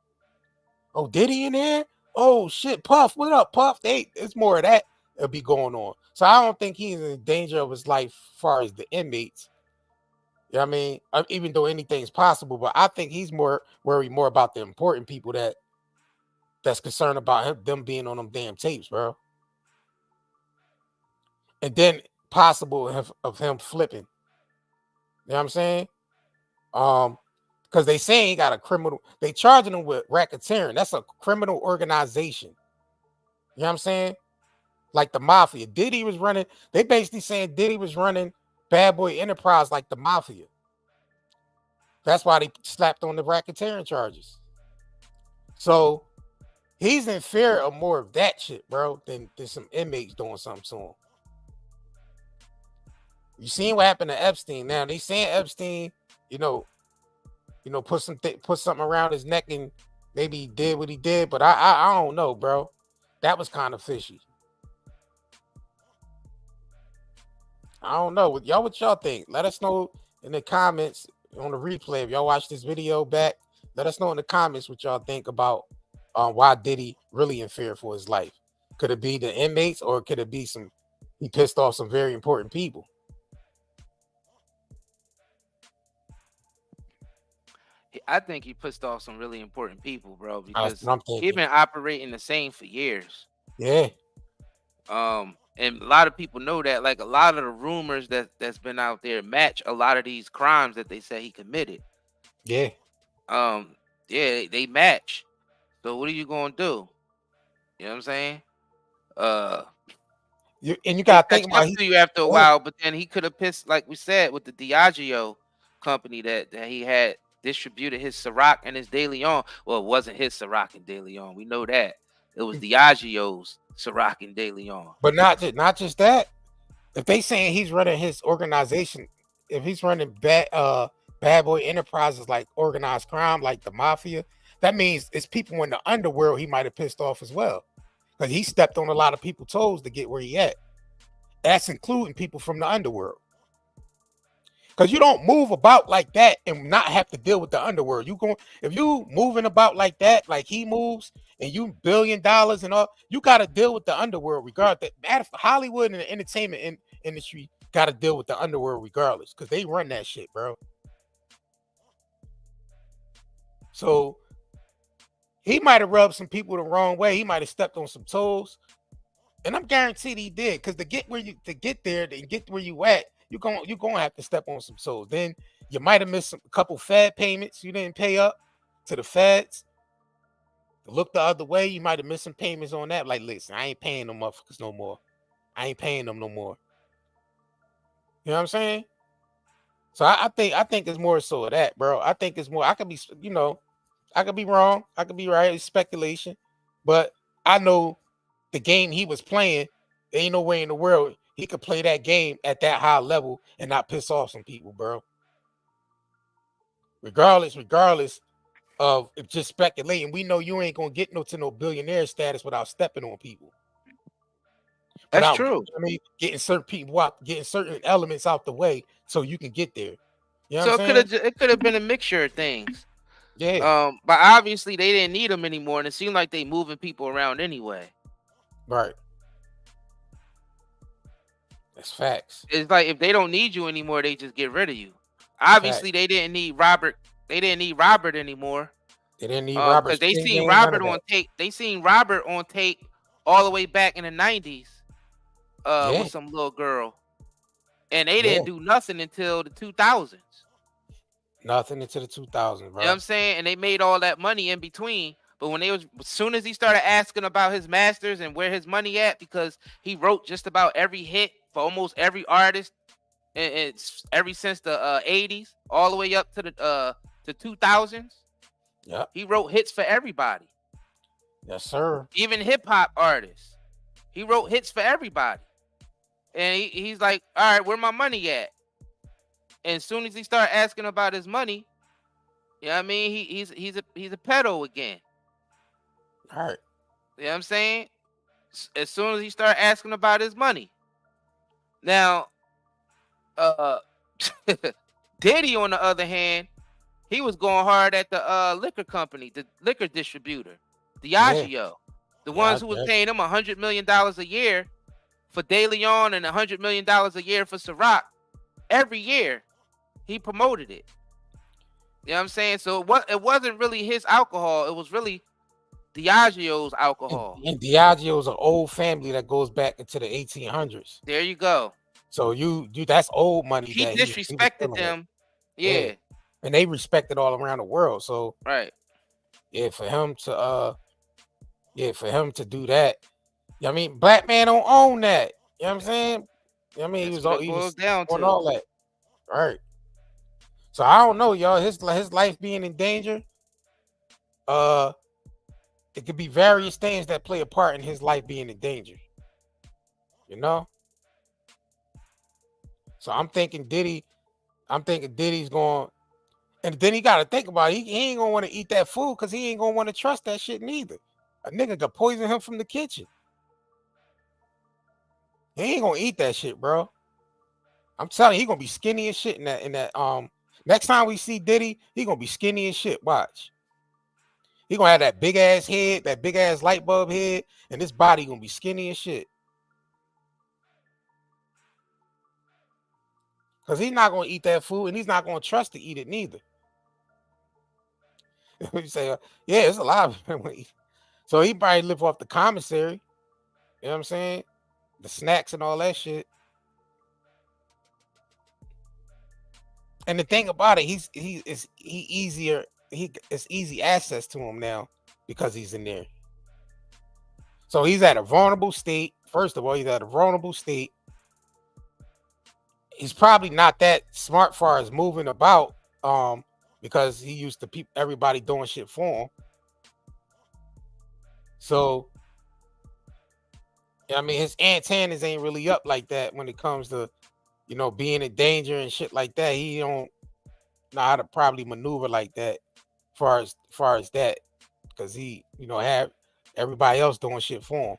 Oh, Diddy in there? Oh shit, Puff, what up, Puff? It's more of that that'll be going on. So I don't think he's in danger of his life as far as the inmates. You know what I mean? Even though anything's possible, but I think he's worried more about the important people that's concerned about them being on them damn tapes, bro. And then possible of him flipping. You know what I'm saying? Because they saying he got a criminal, they charging him with racketeering. That's a criminal organization. You know what I'm saying? Like the mafia. Diddy was running, they basically saying Diddy was running Bad Boy Enterprise like the mafia. That's why they slapped on the racketeering charges. So he's in fear of more of that shit, bro, than some inmates doing something to him. You seen what happened to Epstein? Now they saying Epstein, put something around his neck and maybe he did what he did, but I don't know, bro. That was kind of fishy. I don't know. What y'all think? Let us know in the comments on the replay. If y'all watch this video back, let us know in the comments what y'all think about why Diddy really in fear for his life. Could it be the inmates or could it be he pissed off some very important people? I think he pissed off some really important people, bro, because He's been operating the same for years. Yeah. And a lot of people know that, like, a lot of the rumors that's been out there match a lot of these crimes that they say he committed. Yeah. Um, yeah, they match. So what are you gonna do? You know what I'm saying? Uh, And you it gotta think catch about up he. to you after a Go ahead. while, but then he could have pissed, like we said, with the Diageo company that he had distributed his Ciroc and his De Leon. Well, it wasn't his Ciroc and De Leon. We know that. It was Diageo's Ciroc and De Leon. But not just that. If they saying he's running his organization, if he's running bad boy enterprises like organized crime, like the mafia, that means it's people in the underworld he might have pissed off as well. Because he stepped on a lot of people's toes to get where he at. That's including people from the underworld. Because you don't move about like that and not have to deal with the underworld. If you moving about like that, like he moves, and you $1 billion and all, you got to deal with the underworld regardless. Hollywood and the entertainment industry got to deal with the underworld regardless, because they run that shit, bro. So he might have rubbed some people the wrong way. He might have stepped on some toes, and I'm guaranteed he did. Because to get there and get where you at, you're gonna have to step on some toes. Then you might have missed a couple Fed payments you didn't pay up to the Feds. To look the other way, you might have missed some payments on that. Like, listen, I ain't paying them motherfuckers no more. I ain't paying them no more. You know what I'm saying? So I think it's more so of that, bro. I think it's more. I could be, I could be wrong. I could be right. It's speculation, but I know the game he was playing. There ain't no way in the world he could play that game at that high level and not piss off some people, bro. Regardless of if just speculating, we know you ain't gonna get to no billionaire status without stepping on people. That's Without, true. getting certain people out, getting certain elements out the way so you can get there. You know So what I'm saying? it could have been a mixture of things. Yeah. But obviously they didn't need him anymore, and it seemed like they moving people around anyway. Right. That's facts. It's like if they don't need you anymore, they just get rid of you. Obviously, they didn't need Robert. They didn't need Robert anymore. They didn't need Robert. Because they Spring seen game, none Robert of on that. tape. They seen Robert on tape all the way back in the 90s. Yeah. With some little girl, and they Yeah. didn't do nothing until the 2000s. Nothing until the 2000s, bro. You know what I'm saying? And they made all that money in between. But as soon as he started asking about his masters and where his money at, because he wrote just about every hit for almost every artist, and it's ever since the 80s all the way up to the 2000s. Yeah. He wrote hits for everybody. Yes, sir. Even hip hop artists. He wrote hits for everybody. And he's like, all right, where my money at? And as soon as he started asking about his money, you know what I mean? He's a pedo again. All right. You know what I'm saying? As soon as he started asking about his money. Now, Diddy, on the other hand, he was going hard at the liquor company, the liquor distributor, Diageo, the ones who was paying him $100 million a year for De Leon and $100 million a year for Ciroc. Every year, he promoted it. You know what I'm saying? So it wasn't really his alcohol. It was really Diageo's alcohol. And Diageo's an old family that goes back into the 1800s. There you go. So that's old money. He that disrespected them. Yeah. And they respect it all around the world. So right. Yeah, for him to do that. I mean, black man don't own that. You know what I'm saying? I mean, he was down on to all that. Right. So I don't know, y'all. His life being in danger. It could be various things that play a part in his life being in danger. You know? So I'm thinking Diddy's going, and then he got to think about it. He ain't going to want to eat that food because he ain't going to want to trust that shit neither. A nigga could poison him from the kitchen. He ain't going to eat that shit, bro. I'm telling you, he going to be skinny as shit in that. Next time we see Diddy, he going to be skinny as shit. Watch. He going to have that big ass head, that big ass light bulb head, and his body going to be skinny as shit. Because he's not going to eat that food, and he's not going to trust to eat it neither. You say, yeah, it's a lot of people. So he probably live off the commissary. You know what I'm saying? the snacks and all that shit. And the thing about it, it's easy access to him now because he's in there. So he's at a vulnerable state. First of all, he's at a vulnerable state. He's probably not that smart far as moving about, because he used to everybody doing shit for him. So I mean, his antennas ain't really up like that when it comes to, being in danger and shit like that. He don't know how to probably maneuver like that, far as that, because he, have everybody else doing shit for him.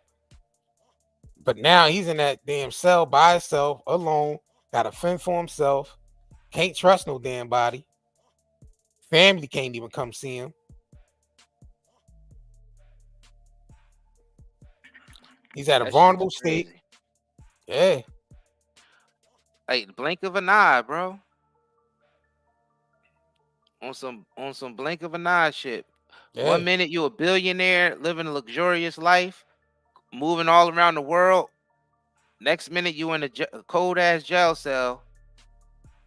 But now he's in that damn cell by himself, alone, got to fend for himself, can't trust no damn body. Family can't even come see him. He's at a vulnerable state. Yeah. Like the blink of an eye, bro. On some blink of an eye shit. Yeah. 1 minute you a billionaire living a luxurious life, moving all around the world. Next minute you in a cold ass jail cell.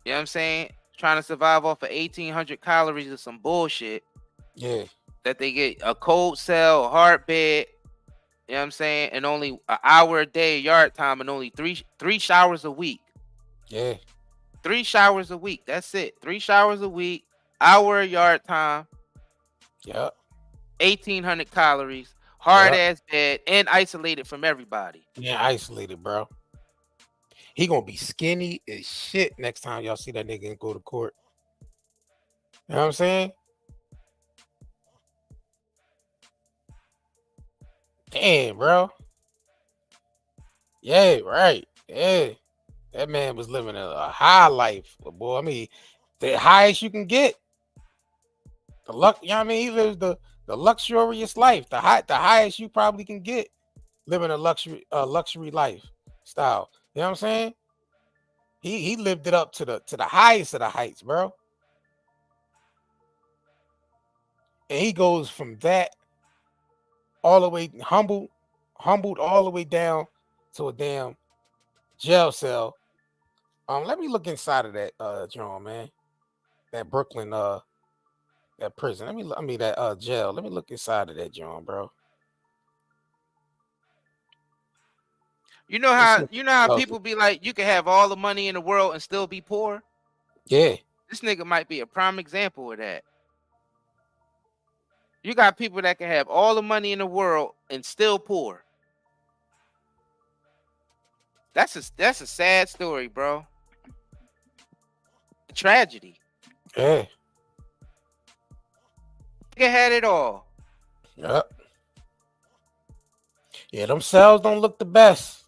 You know what I'm saying? Trying to survive off of 1,800 calories of some bullshit. Yeah. That they get a cold cell, a hard bed. You know what I'm saying? And only an hour a day yard time, and only three showers a week. Yeah. 3 showers a week. That's it. 3 showers a week, hour of yard time. Yep. 1,800 calories, hard ass bed, and isolated from everybody. Yeah, isolated, bro. He gonna be skinny as shit next time y'all see that nigga and go to court. You know what I'm saying? Damn, bro. Yeah, right. Yeah. That man was living a high life, boy. I mean, the highest you can get. You know what I mean? He lives the luxurious life. The highest you probably can get living a luxury lifestyle. You know what I'm saying? He lived it up to the highest of the heights, bro. And he goes from that all the way humbled all the way down to a damn jail cell. Let me look inside of that John, man. That Brooklyn that prison. That jail. Let me look inside of that John, bro. You know how people be like, you can have all the money in the world and still be poor? Yeah. This nigga might be a prime example of that. You got people that can have all the money in the world and still poor. That's a sad story, bro. A tragedy. Yeah. Nigga had it all. Yep. Yeah, them cells don't look the best.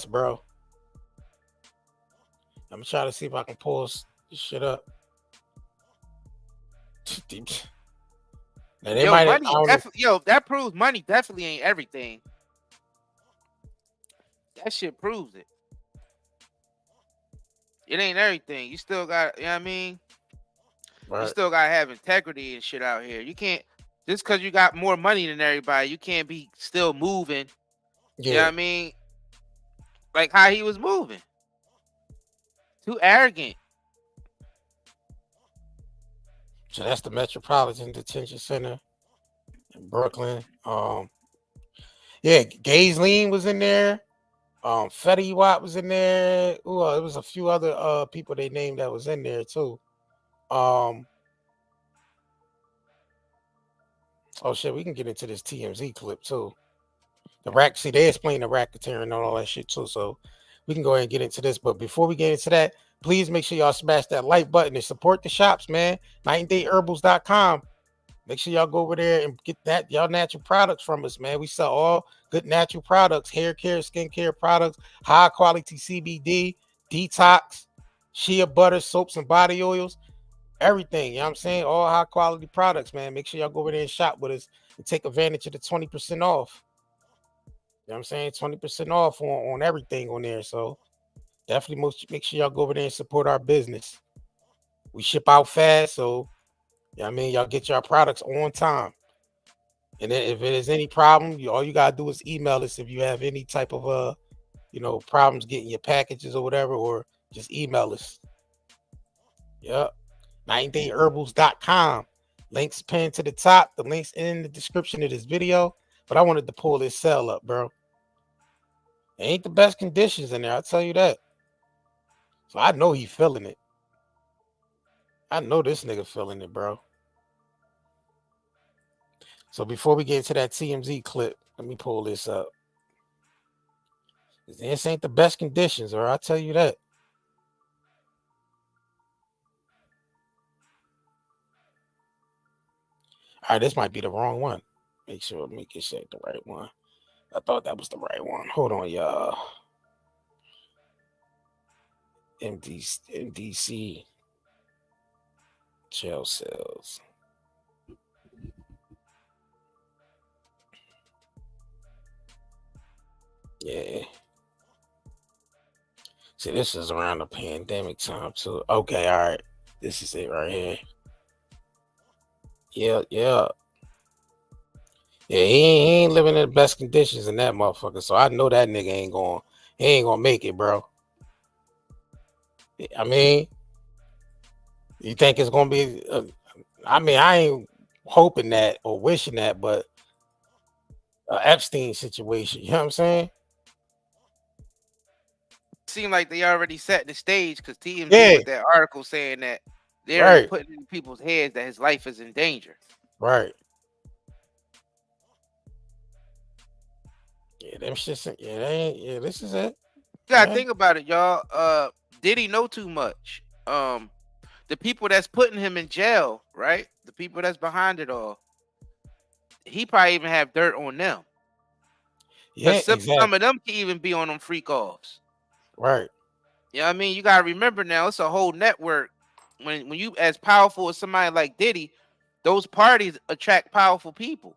Bro. I'm trying to see if I can pull this shit up. Now, that proves money definitely ain't everything. That shit proves it. It ain't everything. You still got, you know what I mean? Right. You still gotta have integrity and shit out here. You can't, just because you got more money than everybody, you can't be still moving. Yeah. You know what I mean? Like how he was moving. Too arrogant. So that's the Metropolitan Detention Center in Brooklyn. Yeah, Gaislene was in there. Fetty Watt was in there. Ooh, there was a few other people they named that was in there too. Oh shit, we can get into this TMZ clip too. They explain the racketeering and all that shit too, so we can go ahead and get into this. But before we get into that, please make sure y'all smash that like button and support the shops, man. NightandDayHerbals.com. Make sure y'all go over there and get that y'all natural products from us, man. We sell all good natural products, hair care, skincare products, high quality CBD, detox, shea butter, soaps and body oils, everything. You know what I'm saying? All high quality products, man. Make sure y'all go over there and shop with us and take advantage of the 20% off. You know what I'm saying? 20% off on everything on there. So definitely make sure y'all go over there and support our business. We ship out fast, so you know what I mean, y'all get your products on time. And then if it is any problem, all you gotta do is email us if you have any type of problems getting your packages or whatever, or just email us. Yep. 90dayherbals.com. Links pinned to the top. The links in the description of this video. But I wanted to pull this cell up, bro. It ain't the best conditions in there, I'll tell you that. So I know he feeling it. I know this nigga feeling it, bro. So before we get into that TMZ clip, let me pull this up. This ain't the best conditions, or I'll tell you that. All right, this might be the wrong one. Make sure I make it check the right one. I thought that was the right one. Hold on, y'all. MDC jail cells. Yeah. See, this is around the pandemic time too. Okay, all right. This is it right here. Yeah. Yeah, he ain't living in the best conditions in that motherfucker. So I know that nigga ain't gonna make it, bro. I mean, you think it's gonna be? I mean, I ain't hoping that or wishing that, but Epstein situation. You know what I'm saying? Seem like they already set the stage because TMZ Yeah. with that article saying that they're Right. putting in people's heads that his life is in danger. Right. Yeah, them shits. Yeah, they ain't. Yeah, this is it. You gotta Yeah. think about it, y'all. Diddy know too much. The people that's putting him in jail, right? The people that's behind it all, he probably even have dirt on them. Yeah, Some exactly. of them can even be on them freak offs. Right. You know what I mean? You gotta remember now, it's a whole network. When you as powerful as somebody like Diddy, those parties attract powerful people.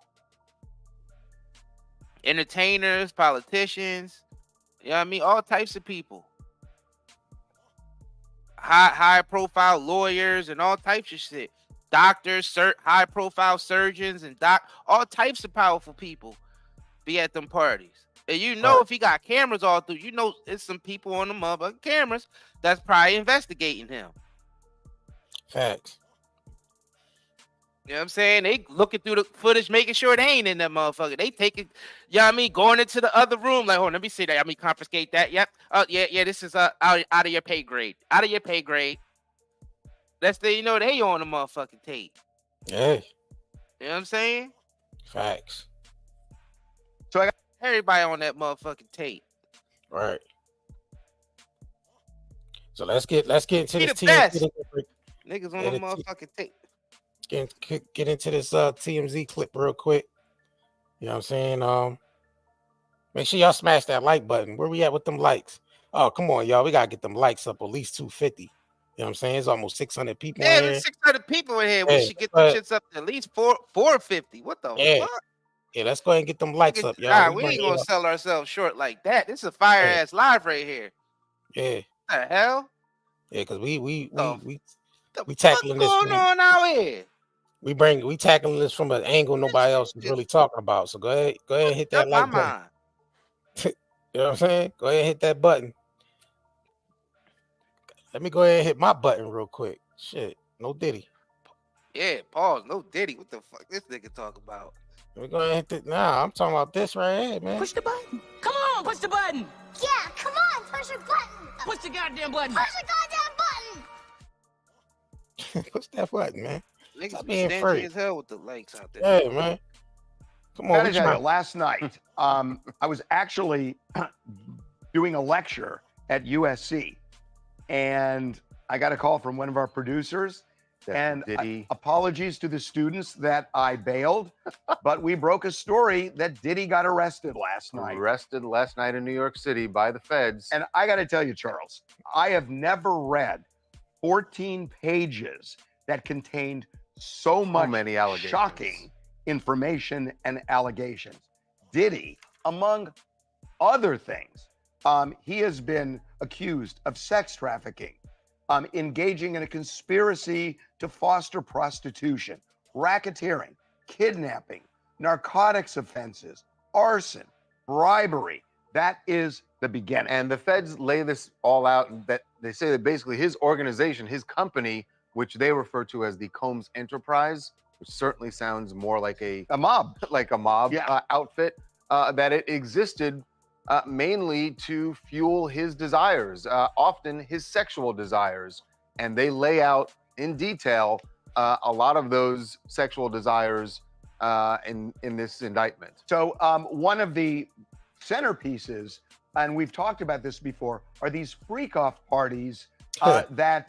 Entertainers, politicians, you know what I mean? All types of people. High profile lawyers and all types of shit. Doctors, high profile surgeons and all types of powerful people be at them parties. And you know, Right. if he got cameras all through, you know, it's some people on the motherfucking cameras that's probably investigating him. Facts. You know what I'm saying? They looking through the footage, making sure they ain't in that motherfucker. They taking, you know what I mean, going into the other room, like, oh, let me see that. I mean, confiscate that. Yep. Oh, yeah, this is out of your pay grade. Out of your pay grade. That's the, you know, they on the motherfucking tape. Yeah. You know what I'm saying? Facts. So I got everybody on that motherfucking tape. Right. So let's get into He this the best. TMZ. Niggas on the motherfucking tape. Get into this TMZ clip real quick. You know what I'm saying? Make sure y'all smash that like button. Where we at with them likes? Oh, come on, y'all. We gotta get them likes up at least 250. You know what I'm saying? It's almost 600 people in Yeah, here. there's 600 people in here. Yeah, We should get them shits up to at least 450. What the fuck? Yeah, let's go ahead and get them likes up, y'all. Nah, we ain't gonna sell ourselves short like that. This is a fire ass live right here. Yeah. What the hell? Yeah, because we tackling this. What's going on out here? We tackling this from an angle nobody else is really talking about. So go ahead and hit that like button. You know what I'm saying? Go ahead and hit that button. Let me go ahead and hit my button real quick. Shit, no Diddy. Yeah, pause. No Diddy. What the fuck this nigga talk about? Let me go ahead and hit this. Nah, I'm talking about this right here, man. Push the button. Come on, push the button. Yeah, come on, push your button. Push the goddamn button. Push the goddamn button. Push that button, man. Niggas be stingy as hell with the likes out there. Yeah, man. Come on. Last night, I was actually doing a lecture at USC, and I got a call from one of our producers. And apologies to the students that I bailed, but we broke a story that Diddy got arrested last night. Arrested last night in New York City by the feds. And I got to tell you, Charles, I have never read 14 pages that contained so many shocking information and allegations. Diddy, among other things, he has been accused of sex trafficking, engaging in a conspiracy to foster prostitution, racketeering, kidnapping, narcotics offenses, arson, bribery. That is the beginning. And the feds lay this all out, that they say that basically his organization, his company, which they refer to as the Combs Enterprise, which certainly sounds more like a mob, like a mob Yeah. Outfit, that it existed mainly to fuel his desires, often his sexual desires. And they lay out in detail a lot of those sexual desires in this indictment. So one of the centerpieces, and we've talked about this before, are these freak-off parties that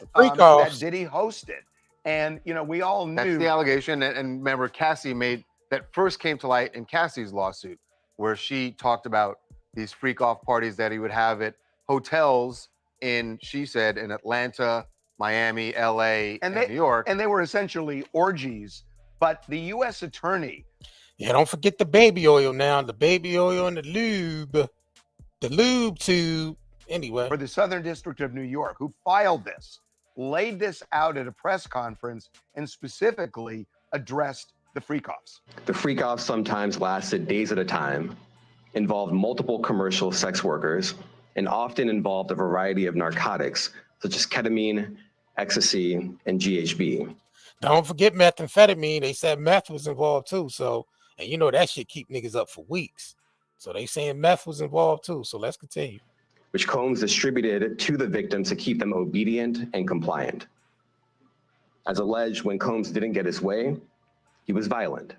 Diddy hosted. And, you know, we all knew. That's the allegation. And remember, CASSIE that first came to light in Cassie's lawsuit, where she talked about these freak-off parties that he would have at hotels she said, in Atlanta, Miami, LA, and New York. And they were essentially orgies. But the U.S. attorney. Yeah, don't forget the baby oil now. The baby oil and the lube tube. Anyway. For the Southern District of New York, who filed this, laid this out at a press conference, and specifically addressed the freak-offs. The freak-offs sometimes lasted days at a time, involved multiple commercial sex workers, and often involved a variety of narcotics, such as ketamine, ecstasy, and GHB. Don't forget methamphetamine. They said meth was involved too. So, and you know that shit keep niggas up for weeks. So they saying meth was involved too. So let's continue. Which Combs distributed to the victims to keep them obedient and compliant. As alleged, when Combs didn't get his way, he was violent,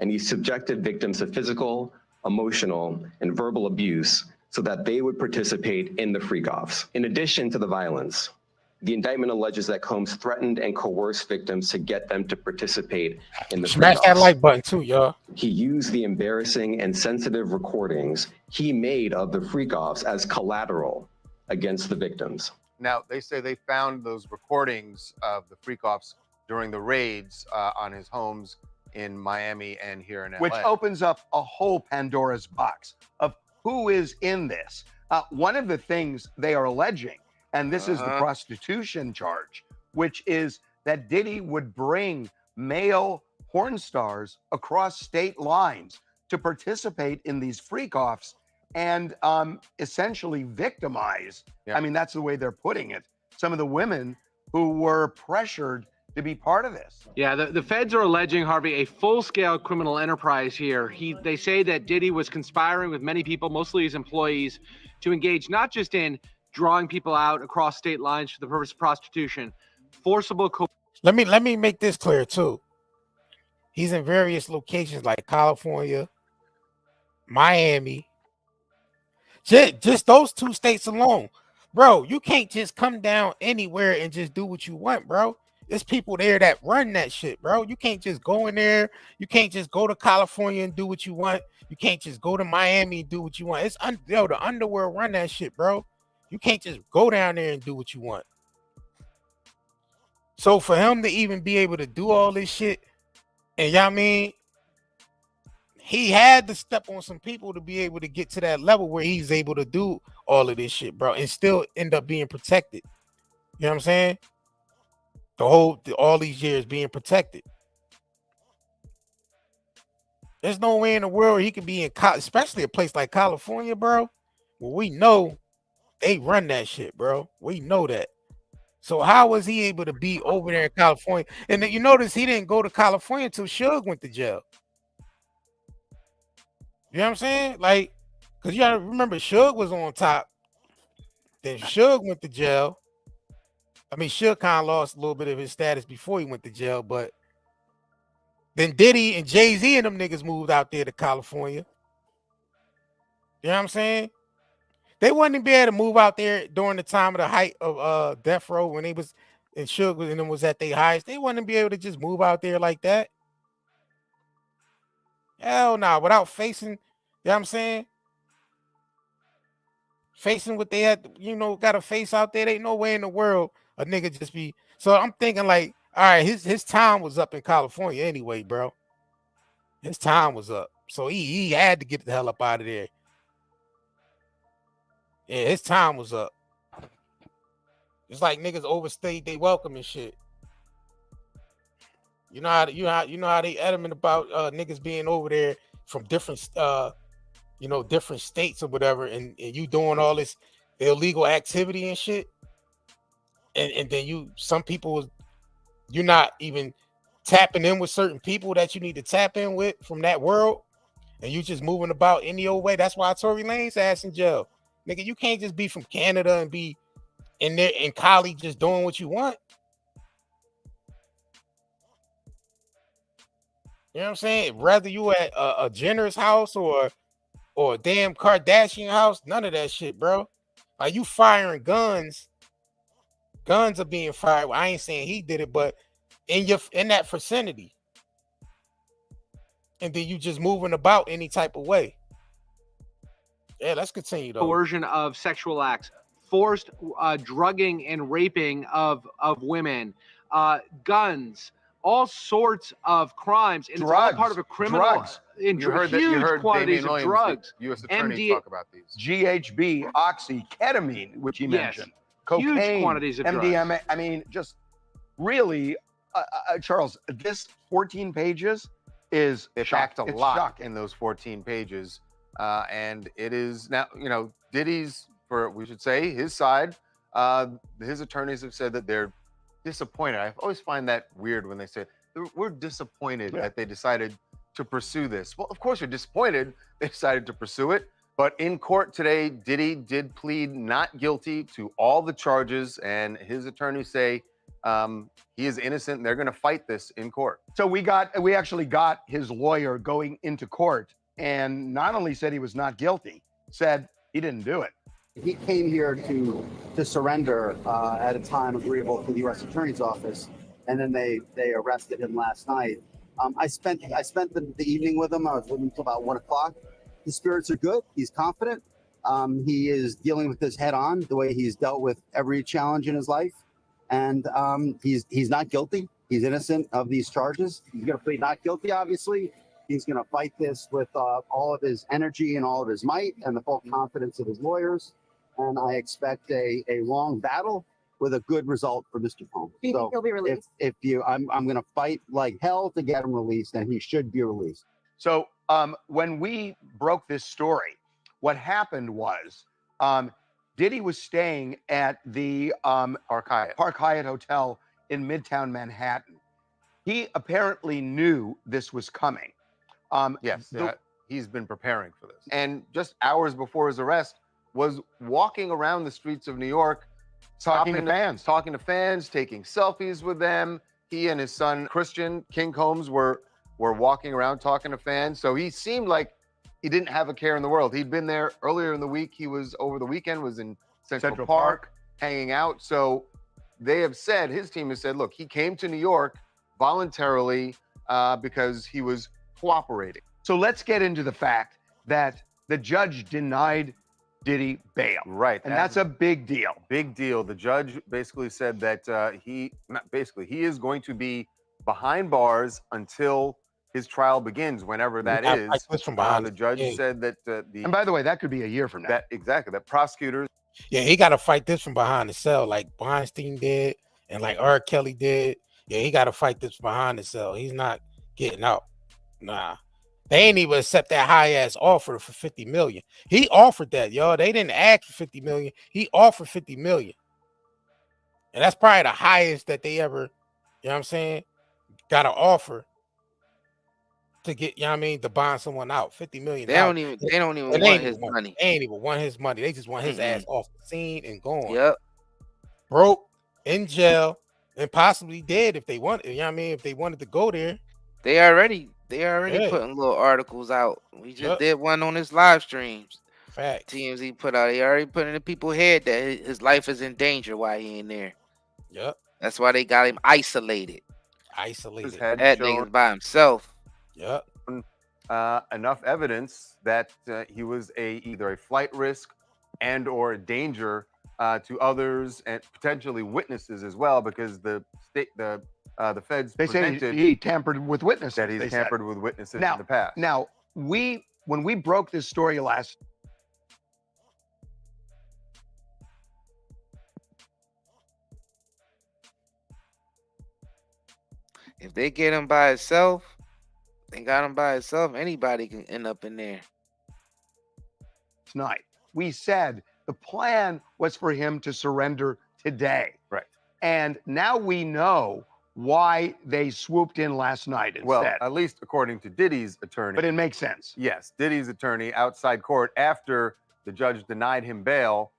and he subjected victims to physical, emotional, and verbal abuse so that they would participate in the freak-offs. In addition to the violence, the indictment alleges that Combs threatened and coerced victims to get them to participate in the Smash freak-offs. that like button too, y'all. He used the embarrassing and sensitive recordings he made of the freak-offs as collateral against the victims. Now, they say they found those recordings of the freak-offs during the raids on his homes in Miami and here in LA. Which opens up a whole Pandora's box of who is in this. One of the things they are alleging, and this is the prostitution charge, which is that Diddy would bring male porn stars across state lines to participate in these freak-offs and essentially victimize, I mean, that's the way they're putting it, some of the women who were pressured to be part of this. Yeah, the feds are alleging, Harvey, a full-scale criminal enterprise here. They say that Diddy was conspiring with many people, mostly his employees, to engage not just in drawing people out across state lines for the purpose of prostitution, forcible. Let me make this clear too. He's in various locations like California, Miami. Just those two states alone, bro. You can't just come down anywhere and just do what you want, bro. There's people there that run that shit, bro. You can't just go in there. You can't just go to California and do what you want. You can't just go to Miami and do what you want. The underworld run that shit, bro. You can't just go down there and do what you want. So for him to even be able to do all this shit, and y'all mean, he had to step on some people to be able to get to that level where he's able to do all of this shit, bro, and still end up being protected. You know what I'm saying? All these years being protected. There's no way in the world he could be in, especially a place like California, bro, where we know they run that shit, bro. We know that. So how was he able to be over there in California? And then you notice he didn't go to California until Suge went to jail. You know what I'm saying? Like, because you gotta remember, Suge was on top. Then Suge went to jail. I mean, Suge kind of lost a little bit of his status before he went to jail, but then Diddy and Jay-Z and them niggas moved out there to California. You know what I'm saying? They wouldn't be able to move out there during the time of the height of Death Row when they was and Suge and them was at their highest. They wouldn't be able to just move out there like that. Hell no, without facing, you know what I'm saying? Facing what they had, you know, got to face out there. Ain't no way in the world a nigga just be. So I'm thinking like, all right, his time was up in California anyway, bro. His time was up. So he had to get the hell up out of there. Yeah, his time was up. It's like niggas overstayed they welcome and shit. You know how you know how they adamant about niggas being over there from different different states or whatever, and you doing all this illegal activity and shit, and then some people you're not even tapping in with certain people that you need to tap in with from that world, and you just moving about any old way. That's why Tory Lane's ass in jail. Nigga, you can't just be from Canada and be in there in Cali just doing what you want. You know what I'm saying? Whether you at a Jenner's house or a damn Kardashian house, none of that shit, bro. Like you firing guns. Guns are being fired. Well, I ain't saying he did it, but in that vicinity. And then you just moving about any type of way. Yeah, let's continue though. Coercion of sexual acts, forced drugging and raping of women, guns, all sorts of crimes, and drugs, it's all part of a criminal. Drugs. In You heard huge quantities of drugs. U.S. attorney talk about these. GHB, oxy, ketamine, which he mentioned, cocaine, huge quantities of MDMA. drugs. I mean, just really, Charles. This 14 pages is they packed a lot shocking. in those 14 pages, and it is now Diddy's, for we should say his side. His attorneys have said that they're disappointed. I always find that weird when they say we're disappointed that they decided to pursue this. Well, of course you're disappointed they decided to pursue it. But in court today, Diddy did plead not guilty to all the charges, and his attorneys say he is innocent and they're going to fight this in court. So we actually got his lawyer going into court, and not only said he was not guilty, said he didn't do it. He came here to surrender at a time agreeable to the U.S. Attorney's Office, and then they arrested him last night. I spent the evening with him. I was with him until about 1 o'clock. His spirits are good. He's confident. He is dealing with this head on, the way he's dealt with every challenge in his life, and he's not guilty. He's innocent of these charges. He's going to plead not guilty, obviously. He's going to fight this with all of his energy and all of his might and the full confidence of his lawyers. And I expect a long battle with a good result for Mr. Combs. Do you think he'll be released? I'm going to fight like hell to get him released, and he should be released. So when we broke this story, what happened was Diddy was staying at the Park Hyatt Hotel in Midtown Manhattan. He apparently knew this was coming. He's been preparing for this. And just hours before his arrest, was walking around the streets of New York, talking to fans, taking selfies with them. He and his son Christian King Combs were walking around talking to fans. So he seemed like he didn't have a care in the world. He'd been there earlier in the week. He was over the weekend, was in Central Park hanging out. So they have said, his team has said, look, he came to New York voluntarily because he was cooperating. So let's get into the fact that the judge denied Diddy bail. Right. And that's a big deal. Big deal. The judge basically said that he is going to be behind bars until his trial begins, whenever that is. The judge said that and by the way, that could be a year from now. That prosecutors. Yeah, he got to fight this from behind the cell, like Weinstein did, and like R. Kelly did. Yeah, he got to fight this from behind the cell. He's not getting out. Nah. They ain't even accept that high ass offer for 50 million. He offered that, y'all. They didn't ask for 50 million. He offered 50 million. And that's probably the highest that they ever, you know what I'm saying, got an offer to get, you know what I mean, to bond someone out. 50 million. They don't even want his money. They ain't even want his money. They just want his ass off the scene and gone. Yep. Broke, in jail, and possibly dead if they wanted, you know what I mean, if they wanted to go there. They already putting little articles out. We just did one on his live streams. Fact. TMZ put out. He already put in the people's head that his life is in danger while he in there. Yep. That's why they got him isolated. That nigga's by himself. Yep. Enough evidence that he was either a flight risk and or a danger to others and potentially witnesses as well, because the feds say he tampered with witnesses. That he's tampered with witnesses in the past. Now, when we broke this story last, If they get him by himself, they got him by himself. Anybody can end up in there. Tonight, we said the plan was for him to surrender today. Right. And now we know why they swooped in last night instead. Well, at least according to Diddy's attorney. But it makes sense. Yes, Diddy's attorney outside court after the judge denied him bail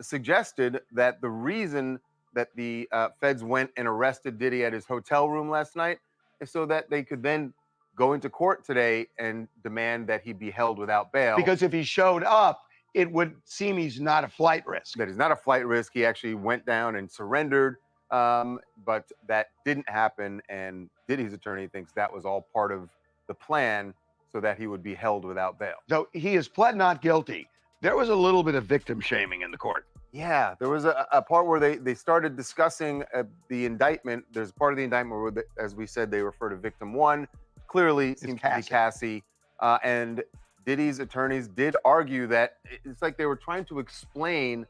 suggested that the reason that the feds went and arrested Diddy at his hotel room last night is so that they could then go into court today and demand that he be held without bail. Because if he showed up, it would seem he's not a flight risk. That he's not a flight risk. He actually went down and surrendered, but that didn't happen. And Diddy's attorney thinks that was all part of the plan so that he would be held without bail. So he is pled not guilty. There was a little bit of victim shaming in the court. Yeah, there was a part where they started discussing the indictment. There's part of the indictment where, as we said, they refer to victim one. Clearly seems to be Cassie. And Diddy's attorneys did argue that it's like they were trying to explain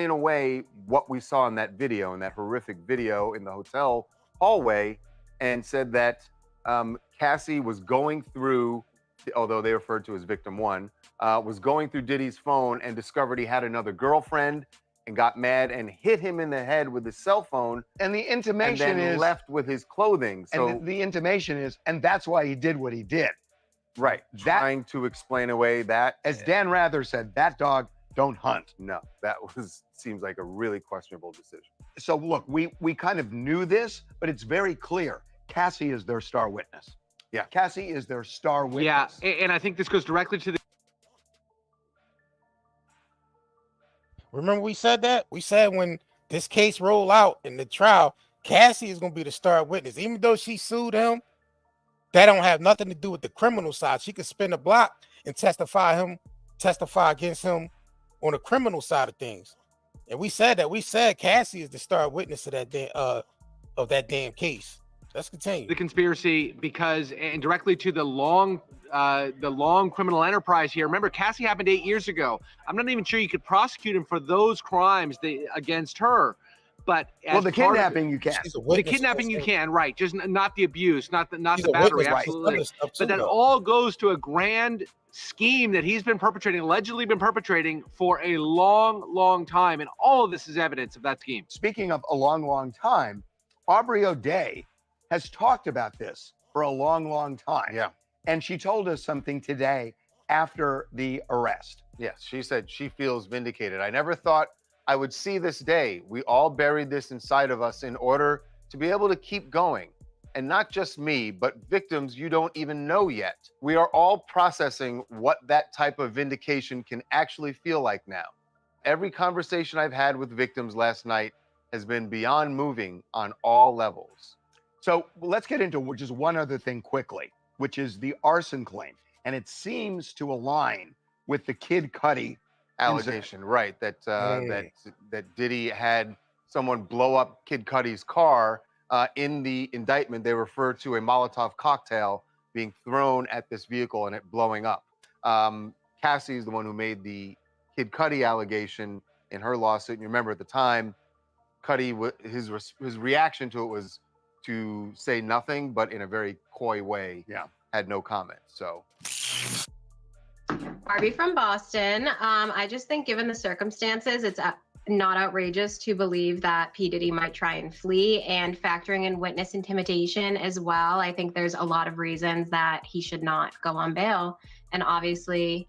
away what we saw in that video, in that horrific video in the hotel hallway, and said that Cassie was going through, although they referred to as victim one, was going through Diddy's phone and discovered he had another girlfriend and got mad and hit him in the head with his cell phone. And the intimation and then is left with his clothing. So and the intimation is, and that's why he did what he did. Right. Trying to explain away that. As Dan Rather said, that dog don't hunt. No, that seems like a really questionable decision. So look, we kind of knew this, but it's very clear. Cassie is their star witness. Yeah. Cassie is their star witness. Yeah, and I think this goes directly to the. Remember we said that? We said when this case roll out in the trial, Cassie is going to be the star witness. Even though she sued him, that don't have nothing to do with the criminal side. She could spin a block and testify against him on the criminal side of things. And we said that. We said Cassie is the star witness of that damn case. Let's continue. The conspiracy, because and directly to the long criminal enterprise here. Remember, Cassie happened 8 years ago. I'm not even sure you could prosecute him for those crimes against her. But well, the kidnapping you can. The kidnapping you can, right? Just not the abuse, not the battery. Absolutely. Right. But that all goes to a grand scheme that he's been perpetrating, allegedly been perpetrating for a long, long time, and all of this is evidence of that scheme. Speaking of a long, long time, Aubrey O'Day has talked about this for a long, long time. Yeah. And she told us something today after the arrest. Yes, she said she feels vindicated. I never thought I would see this day. We all buried this inside of us in order to be able to keep going. And not just me, but victims you don't even know yet. We are all processing what that type of vindication can actually feel like now. Every conversation I've had with victims last night has been beyond moving on all levels. So let's get into just one other thing quickly, which is the arson claim. And it seems to align with the Kid Cudi allegation, right? That Diddy had someone blow up Kid Cudi's car. In the indictment, they refer to a Molotov cocktail being thrown at this vehicle and it blowing up. Cassie is the one who made the Kid Cudi allegation in her lawsuit. And you remember at the time, Cudi, his reaction to it was to say nothing, but in a very coy way. Yeah. Had no comment. So. Barbie from Boston. I just think given the circumstances, it's not outrageous to believe that P. Diddy might try and flee, and factoring in witness intimidation as well. I think there's a lot of reasons that he should not go on bail. And obviously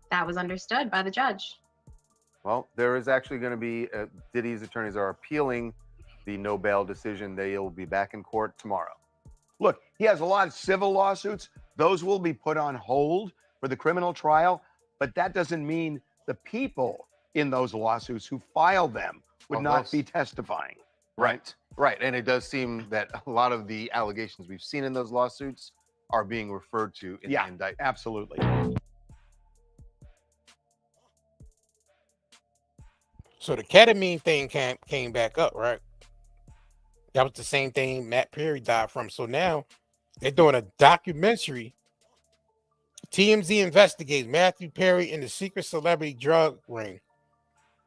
that was understood by the judge. Well, there is actually going to be, Diddy's attorneys are appealing the no bail decision. They'll be back in court tomorrow. Look, he has a lot of civil lawsuits. Those will be put on hold for the criminal trial, but that doesn't mean the people in those lawsuits who filed them would not be testifying. Right. And it does seem that a lot of the allegations we've seen in those lawsuits are being referred to in the indictment. Absolutely. So the ketamine thing came back up, right? That was the same thing Matt Perry died from. So now they're doing a documentary. TMZ investigates Matthew Perry in the secret celebrity drug ring.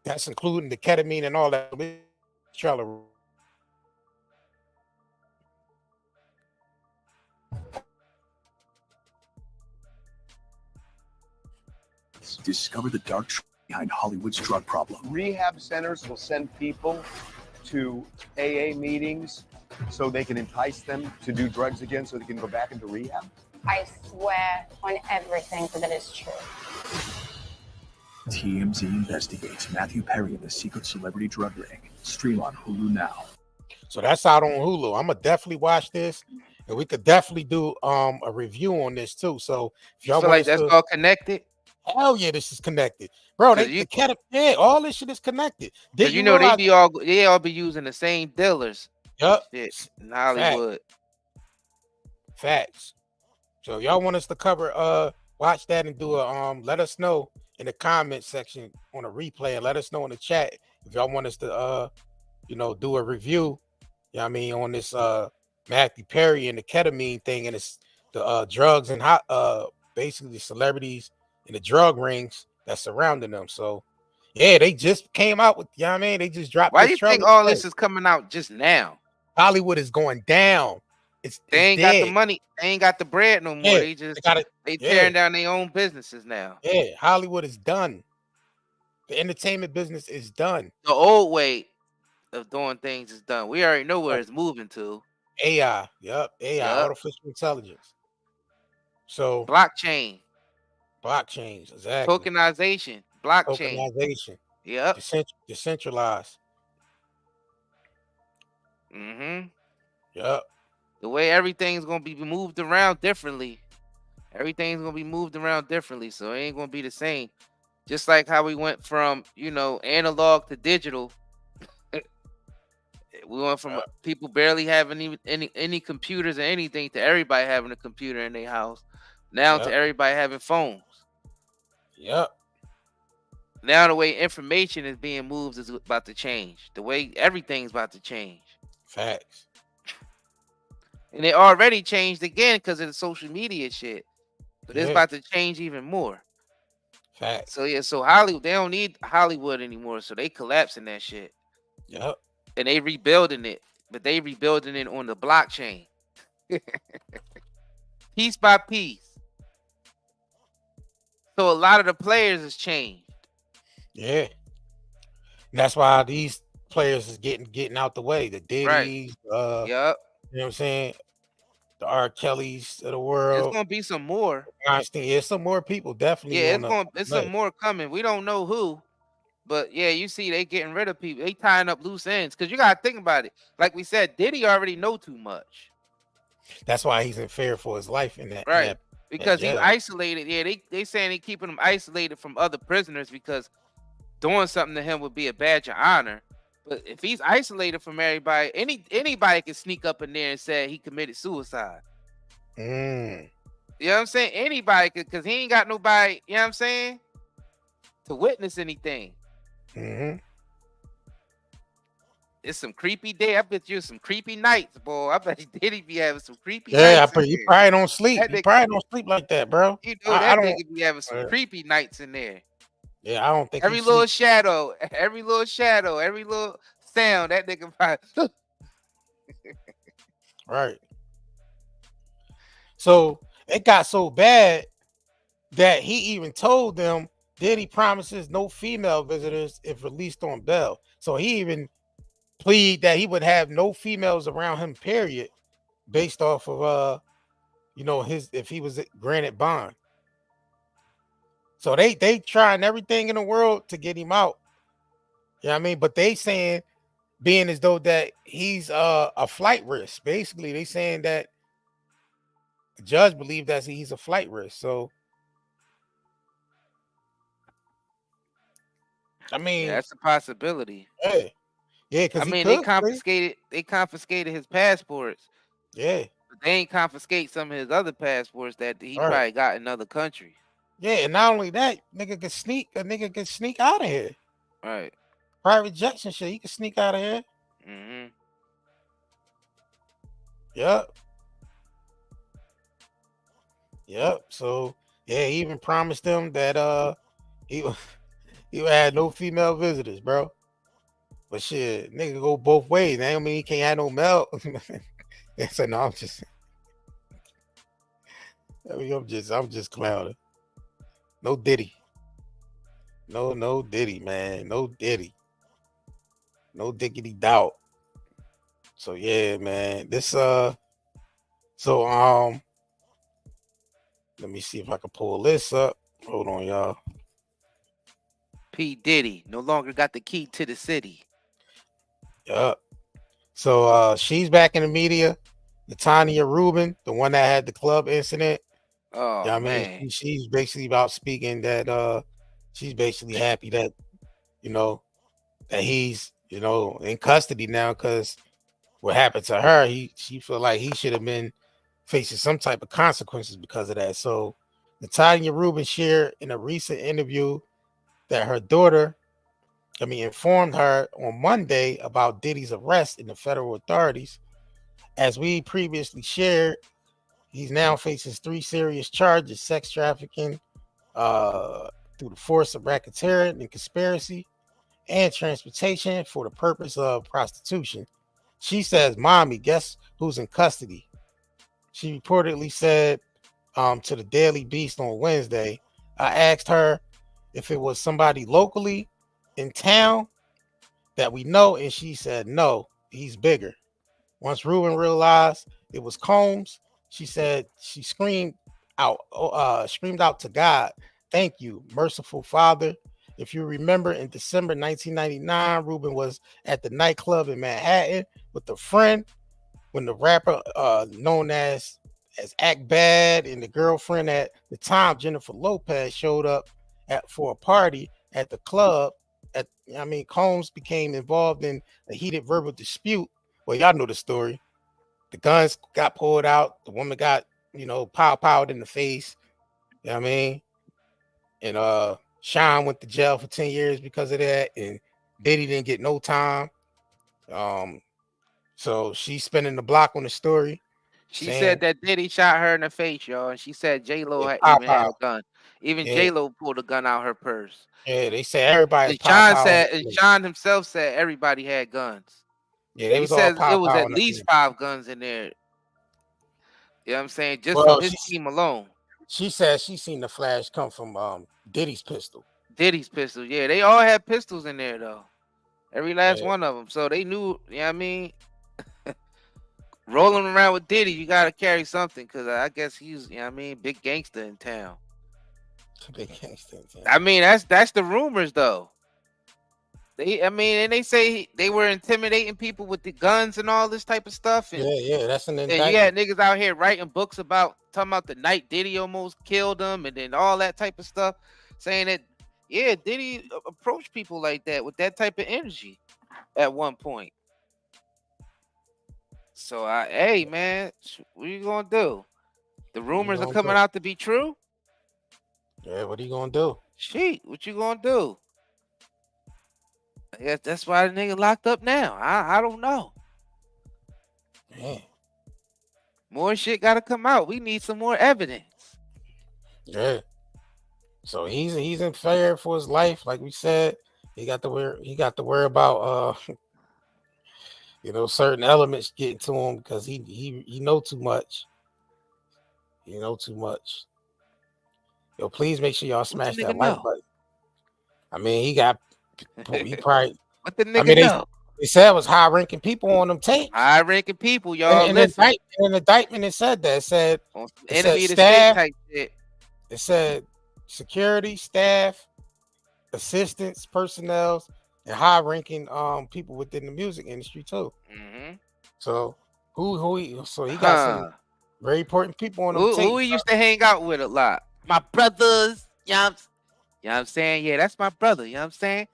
That's including the ketamine and all that. Vapes. Discover the dark truth behind Hollywood's drug problem. Rehab centers will send people to AA meetings so they can entice them to do drugs again so they can go back into rehab? I swear on everything that is true. TMZ investigates Matthew Perry and the secret celebrity drug ring. Stream on Hulu now. So that's out on Hulu. I'm gonna definitely watch this, and we could definitely do a review on this too. So if y'all feel want like that's all connected. Hell yeah, this is connected, bro. Yeah, all this shit is connected. Did you know they all be using the same dealers? Yup, shit in Hollywood. Facts. So if y'all want us to cover watch that and do a let us know in the comment section on a replay, and let us know in the chat if y'all want us to do a review. You know what I mean, on this Matthew Perry and the ketamine thing, and it's the drugs and basically the celebrities and the drug rings that's surrounding them. So yeah, they just came out with, you know what I mean, they just dropped. Why do you think all this is coming out just now? Hollywood is going down. They ain't got the money, they ain't got the bread no more. They just tearing down their own businesses now. Yeah, Hollywood is done. The entertainment business is done. The old way of doing things is done. We already know where it's moving to. AI. Yep. AI, artificial intelligence. So blockchains, exactly. Tokenization, blockchain. Yep. Decentralized. Yep. The way everything's gonna be moved around differently. Everything's gonna be moved around differently, so it ain't gonna be the same. Just like how we went from analog to digital. We went from people barely having even any computers or anything to everybody having a computer in their house. Now to everybody having phones. Yep. Now the way information is being moved is about to change. The way everything's about to change. Facts. And it already changed again because of the social media shit. But it's about to change even more. Facts. So yeah, so Hollywood, they don't need Hollywood anymore. So they collapsing that shit. Yep. And they rebuilding it, but they rebuilding it on the blockchain. Piece by piece. So a lot of the players has changed. Yeah. And that's why these players is getting out the way. The Diddy's, Yep. You know what I'm saying? The R. Kelly's of the world. There's gonna be some more. Yeah, some more people definitely. Yeah, it's some more coming. We don't know who. But yeah, you see, they getting rid of people. They tying up loose ends because you gotta think about it. Like we said, Diddy already know too much. That's why he's in fear for his life in that. Right. Because he's isolated. Yeah, they saying they keeping him isolated from other prisoners because doing something to him would be a badge of honor. But if he's isolated from everybody, anybody can sneak up in there and say he committed suicide. You know what I'm saying? Anybody could, because he ain't got nobody. You know what I'm saying? To witness anything. It's some creepy day. I bet you some creepy nights, boy. I bet Diddy be having some creepy nights. Yeah, you probably don't sleep. You probably don't sleep like that, bro. You know that nigga be having some creepy nights in there. Yeah, I don't think every little shadow, every little sound, that nigga probably. Right. So it got so bad that he even told them Diddy promises no female visitors if released on bail. So he even plead that he would have no females around him, period, based off of if he was granted bond. So they trying everything in the world to get him out. You know what I mean? But they saying being as though that he's a flight risk. Basically, they saying that the judge believed that he's a flight risk. So I mean, that's a possibility. Yeah, because they confiscated his passports. Yeah, but they ain't confiscate some of his other passports that he probably got in other countries. Yeah, and not only that, a nigga can sneak out of here. Right. Private jets and shit, he can sneak out of here. Yep. So yeah, he even promised them that he had no female visitors, bro. But shit, nigga go both ways. That don't mean he can't have no male. So no, I'm just clowning. No Diddy. No Diddy, man. No Diddy. No diggity doubt. So yeah, man. So let me see if I can pull this up. Hold on, y'all. P. Diddy no longer got the key to the city. Yup. So she's back in the media. Tanya Rubin, the one that had the club incident. Oh Yeah, I man. mean, she's basically about speaking that she's basically happy that that he's in custody now, because what happened to her, she feel like he should have been facing some type of consequences because of that. So Natalia Rubin shared in a recent interview that her daughter, informed her on Monday about Diddy's arrest in the federal authorities. As we previously shared, he's now faces 3 serious charges: sex trafficking, through the force of racketeering and conspiracy, and transportation for the purpose of prostitution. She says, "Mommy, guess who's in custody?" She reportedly said to the Daily Beast on Wednesday. I asked her if it was somebody locally in town that we know, and she said, no, he's bigger. Once Rubin realized it was Combs, she said she screamed out to God, "Thank you, merciful Father." If you remember, in December 1999, Rubin was at the nightclub in Manhattan with a friend when the rapper known as Act Bad and the girlfriend at the time, Jennifer Lopez, showed up for a party at the club. Combs became involved in a heated verbal dispute. Well, y'all know the story. The guns got pulled out. The woman got, powed in the face. You know what I mean? And Sean went to jail for 10 years because of that. And Diddy didn't get no time. So she's spinning the block on the story. She said Saying, that Diddy shot her in the face, y'all, and she said J-Lo yeah, even had pow. a gun. Even Yeah, J-Lo pulled a gun out her purse. yeah, they say everybody's And Sean pow. said, and Sean himself said everybody had guns. Yeah, they He was all says it was pow at in the least 5 guns in there. You know what I'm saying? Just from Well, his team alone. she said she seen the flash come from Diddy's pistol. Diddy's pistol. Yeah, they all had pistols in there though. Every last Yeah. one of them. So they knew, you know what I mean? Rolling around with Diddy, you gotta carry something, because I guess he's, you know what I mean, big gangster in town. Big gangster in town. I mean, that's the rumors though. And they say they were intimidating people with the guns and all this type of stuff. And Yeah, that's an you indictment. had niggas out here writing books about talking about the night Diddy almost killed them, and then all that type of stuff, saying that Diddy approached people like that with that type of energy at one point. So hey man, what are you gonna do? The rumors are coming out to be true. Yeah, what are you gonna do? Shit, what you gonna do? I guess that's why the nigga locked up now. I don't know. Man. More shit gotta come out. We need some more evidence. Yeah. So he's in fear for his life, like we said. He got to worry about certain elements getting to him, because he know too much. You know too much. Yo, please make sure y'all smash that like button. I mean, he probably what the nigga know? They said it was high ranking people on them tapes. High ranking people, y'all. In Listen. an indictment, it said that. It said enemy of the staff, state type shit. It said security, staff, assistants, personnel, and high ranking people within the music industry too. Mm-hmm. So he got some very important people on them tapes. Who he used to hang out with a lot? My brothers. You know what I'm saying? Yeah, that's my brother. You know what I'm saying?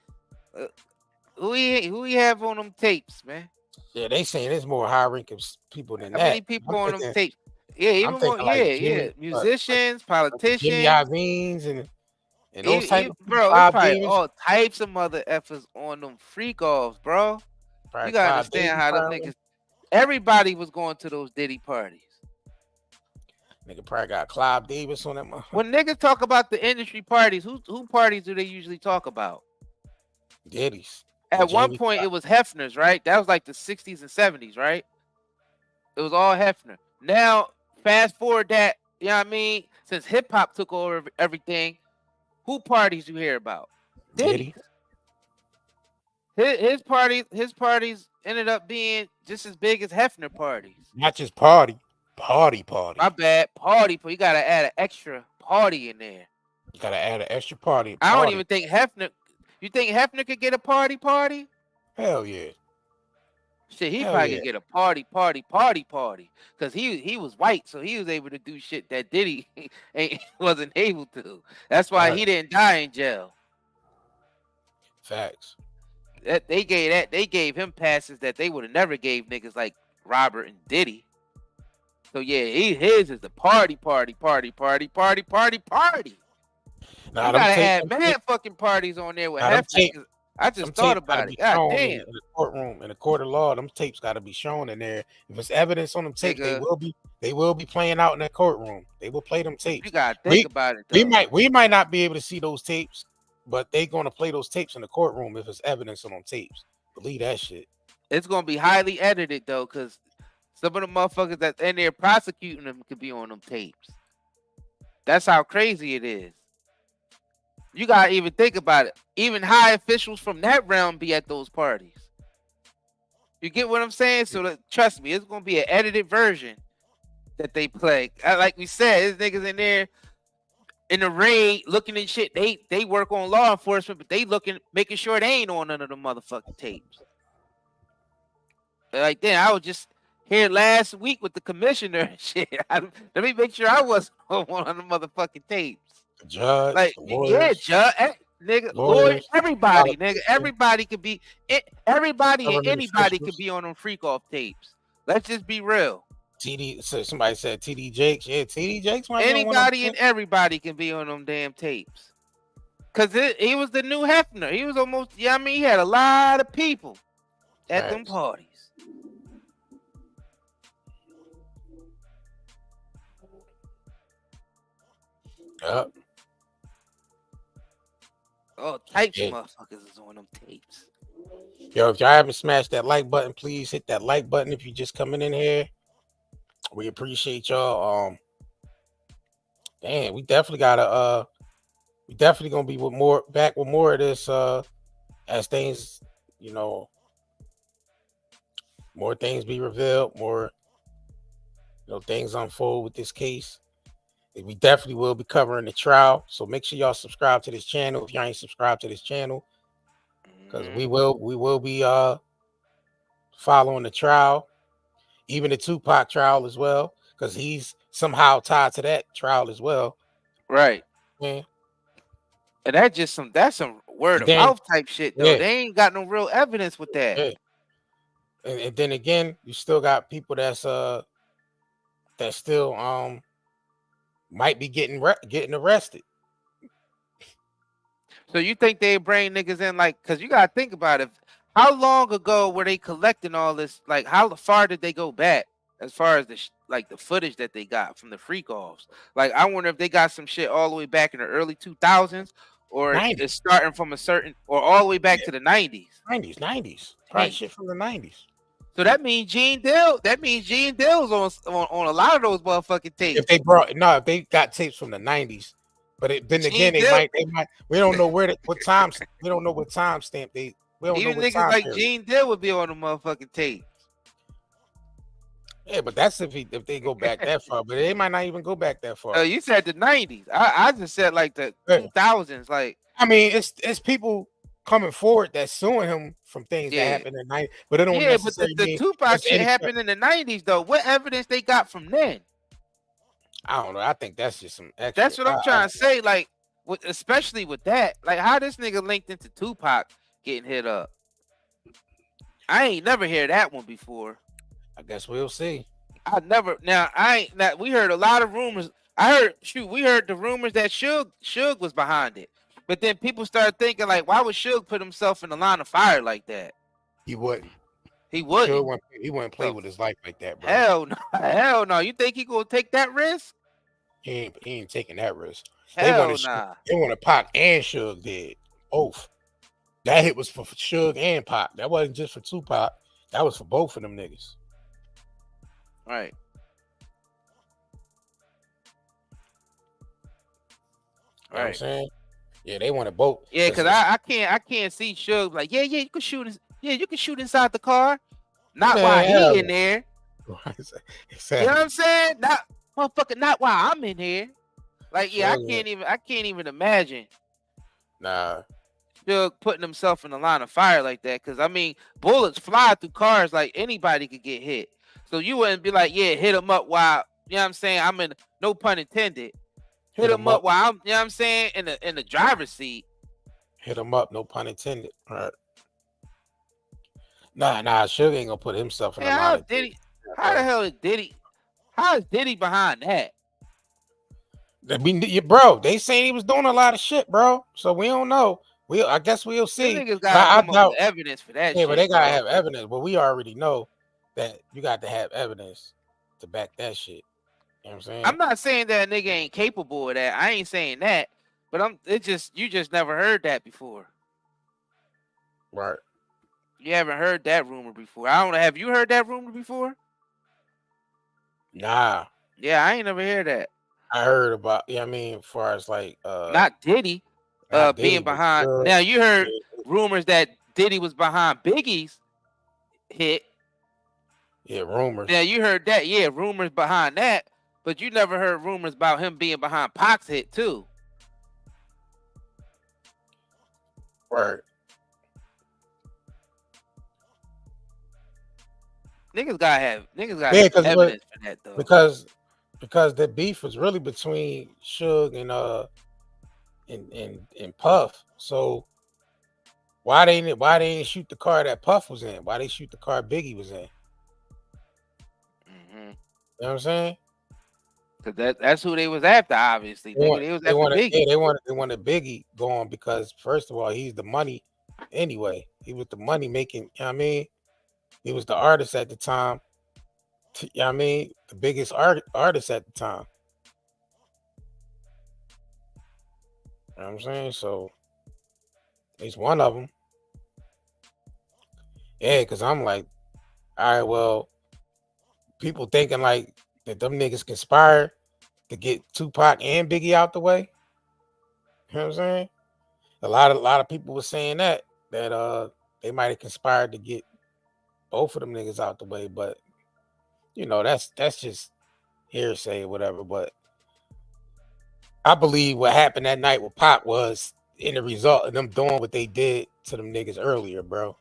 Who he have on them tapes, man? Yeah, they saying there's more high ranking people than that. How many people on them tapes? Yeah, even more. Yeah. Musicians, politicians, Jimmy Iovines, and those type of bro. It's probably all types of mother effers on them freak offs, bro. You gotta understand how them niggas. Everybody was going to those Diddy parties. Nigga probably got Clive Davis on that. When niggas talk about the industry parties, who parties do they usually talk about? Diddy's. At one point, it was Hefner's, right? That was like the 60s and 70s, right? It was all Hefner. Now, fast forward that, you know what I mean? Since hip hop took over everything, who parties you hear about? Diddy. His parties ended up being just as big as Hefner parties. Not just party. My bad, party. You gotta add an extra party in there. You gotta add an extra party. I don't even think Hefner. You think Hefner could get a party? Hell yeah. Shit, he probably could get a party. Cause he was white, so he was able to do shit that Diddy wasn't able to. That's why he didn't die in jail. Facts. They gave him passes that they would have never gave niggas like Robert and Diddy. So yeah, his is the party. Nah, you gotta add mad fucking parties on there with Hefner. I just thought about it. God damn. In the courtroom, in the court of law, them tapes got to be shown in there. If it's evidence on them tapes, they will be playing out in that courtroom. They will play them tapes. You gotta think about it. Though. We might not be able to see those tapes, but they gonna play those tapes in the courtroom if it's evidence on them tapes. Believe that shit. It's gonna be highly edited though, because some of the motherfuckers that's in there prosecuting them could be on them tapes. That's how crazy it is. You gotta even think about it. Even high officials from that realm be at those parties. You get what I'm saying? So trust me, it's gonna be an edited version that they play. Like we said, there's niggas in there in the raid looking at shit. They work on law enforcement, but they making sure they ain't on none of the motherfucking tapes. Like then I was just here last week with the commissioner and shit. Let me make sure I wasn't on one of the motherfucking tapes. Judge, like lawyers, judge, nigga, lawyers, everybody, nigga, everybody could be, everybody and anybody could be on them freak off tapes. Let's just be real. So somebody said TD Jakes. Yeah, TD Jakes. Anybody and everybody can be on them damn tapes. Cause he was the new Hefner. He was almost, I mean, he had a lot of people at them parties. Yep. Oh, types of motherfuckers is on them tapes. Yo, if y'all haven't smashed that like button, please hit that like button. If you're just coming in here, we appreciate y'all. Damn, we definitely gotta we definitely gonna be back with more of this as things, more things be revealed, more things unfold with this case. We definitely will be covering the trial, so make sure y'all subscribe to this channel if y'all ain't subscribed to this channel, because we will be following the trial, even the Tupac trial as well, because he's somehow tied to that trial as well. Right. Yeah. And that's some word of mouth type shit though. They ain't got no real evidence with that. Yeah. And then again, you still got people that's still might be getting arrested. So you think they bring niggas in because you gotta think about it. How long ago were they collecting all this? Like, how far did they go back as far as the footage that they got from the freak offs? Like, I wonder if they got some shit all the way back in the early 2000s, or 90s. It's starting from a certain, or all the way back to the 90s. 90s. Probably shit from the 90s. So that means Gene Dill. That means Gene Dill's on a lot of those motherfucking tapes. If they got tapes from the 90s, but then again, they might. We don't know what time. We don't know what time stamp they. We don't Even know what niggas like Gene Dill would be on the motherfucking tapes. Yeah, but that's if they go back that far. But they might not even go back that far. You said the 90s. I just said like the 2000s. Like, I mean, it's people coming forward that's suing him from things that happened in the 90s, but it don't necessarily but the Tupac shit happened in the 90s though. What evidence they got from then? I don't know. I think that's just some extra. That's what I'm trying to say. Like, especially with that, like how this nigga linked into Tupac getting hit up. I ain't never heard that one before. I guess we'll see. We heard a lot of rumors. We heard the rumors that Suge was behind it. But then people started thinking, like, why would Suge put himself in the line of fire like that? He wouldn't. He wouldn't. He wouldn't play with his life like that, bro. Hell no. You think he gonna take that risk? He ain't taking that risk. Hell They want to Pac and Suge did both. That hit was for Suge and Pac. That wasn't just for Tupac. That was for both of them niggas. Right. You know what I'm saying? Yeah, they want to both. Yeah, because I can't see Suge like, yeah, you can shoot you can shoot inside the car. Not while he in there. Exactly. You know what I'm saying? Not motherfucker, not while I'm in here. Like, yeah, Suge, I can't even imagine nah. Suge putting himself in the line of fire like that. Cause I mean, bullets fly through cars like anybody could get hit. So you wouldn't be like, yeah, hit him up while, you know what I'm saying? I'm in, no pun intended. Hit him up while I'm, you know what I'm saying, in the driver's seat. Hit him up, no pun intended. All right. Nah, Suge ain't gonna put himself in the line of Diddy? How the hell is Diddy? How is Diddy behind that? I mean, bro, they saying he was doing a lot of shit, bro. So we don't know. I guess we'll see. Them niggas gotta come up with evidence for that shit. Yeah, but they gotta bro. have evidence. But we already know that you got to have evidence to back that shit. You know what I'm saying? I'm not saying that a nigga ain't capable of that. I ain't saying that. But you just never heard that before. Right. You haven't heard that rumor before. I don't know. Have you heard that rumor before? Nah. Yeah, I ain't never heard that. I heard about, I mean, as far as like not Diddy, being behind. Sure. Now you heard rumors that Diddy was behind Biggie's hit. Yeah, rumors. Yeah, you heard that. Yeah, rumors behind that. But you never heard rumors about him being behind Pac's hit too. Right. Niggas gotta have evidence for that though. Because the beef was really between Suge and Puff. So why they didn't shoot the car that Puff was in? Why they shoot the car Biggie was in? Mm-hmm. You know what I'm saying? Cause that's who they was after, obviously. They was after Biggie. Yeah, they wanted Biggie going because first of all, he's the money anyway. He was the money making, you know what I mean? He was the artist at the time. You know what I mean? The biggest artist at the time. You know what I'm saying? So he's one of them. Yeah, because I'm like, all right, well, people thinking like that them niggas conspire to get Tupac and Biggie out the way. You know what I'm saying? A lot of people were saying that they might have conspired to get both of them niggas out the way, but you know, that's just hearsay or whatever. But I believe what happened that night with Pac was in the result of them doing what they did to them niggas earlier, bro.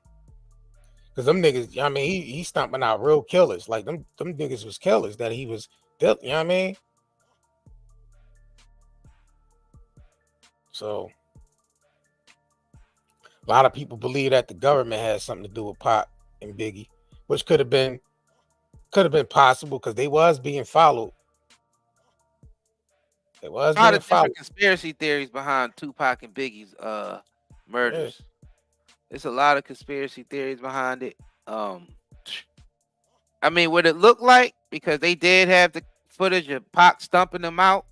Because them niggas, I mean, he stomping out real killers. Like them niggas was killers that he was, you know what I mean? So a lot of people believe that the government has something to do with Pac and Biggie, which could have been possible because they was being followed. It was a lot of different conspiracy theories behind Tupac and Biggie's murders. Yeah. There's a lot of conspiracy theories behind it. I mean, what it looked like, because they did have the footage of Pac stumping them out,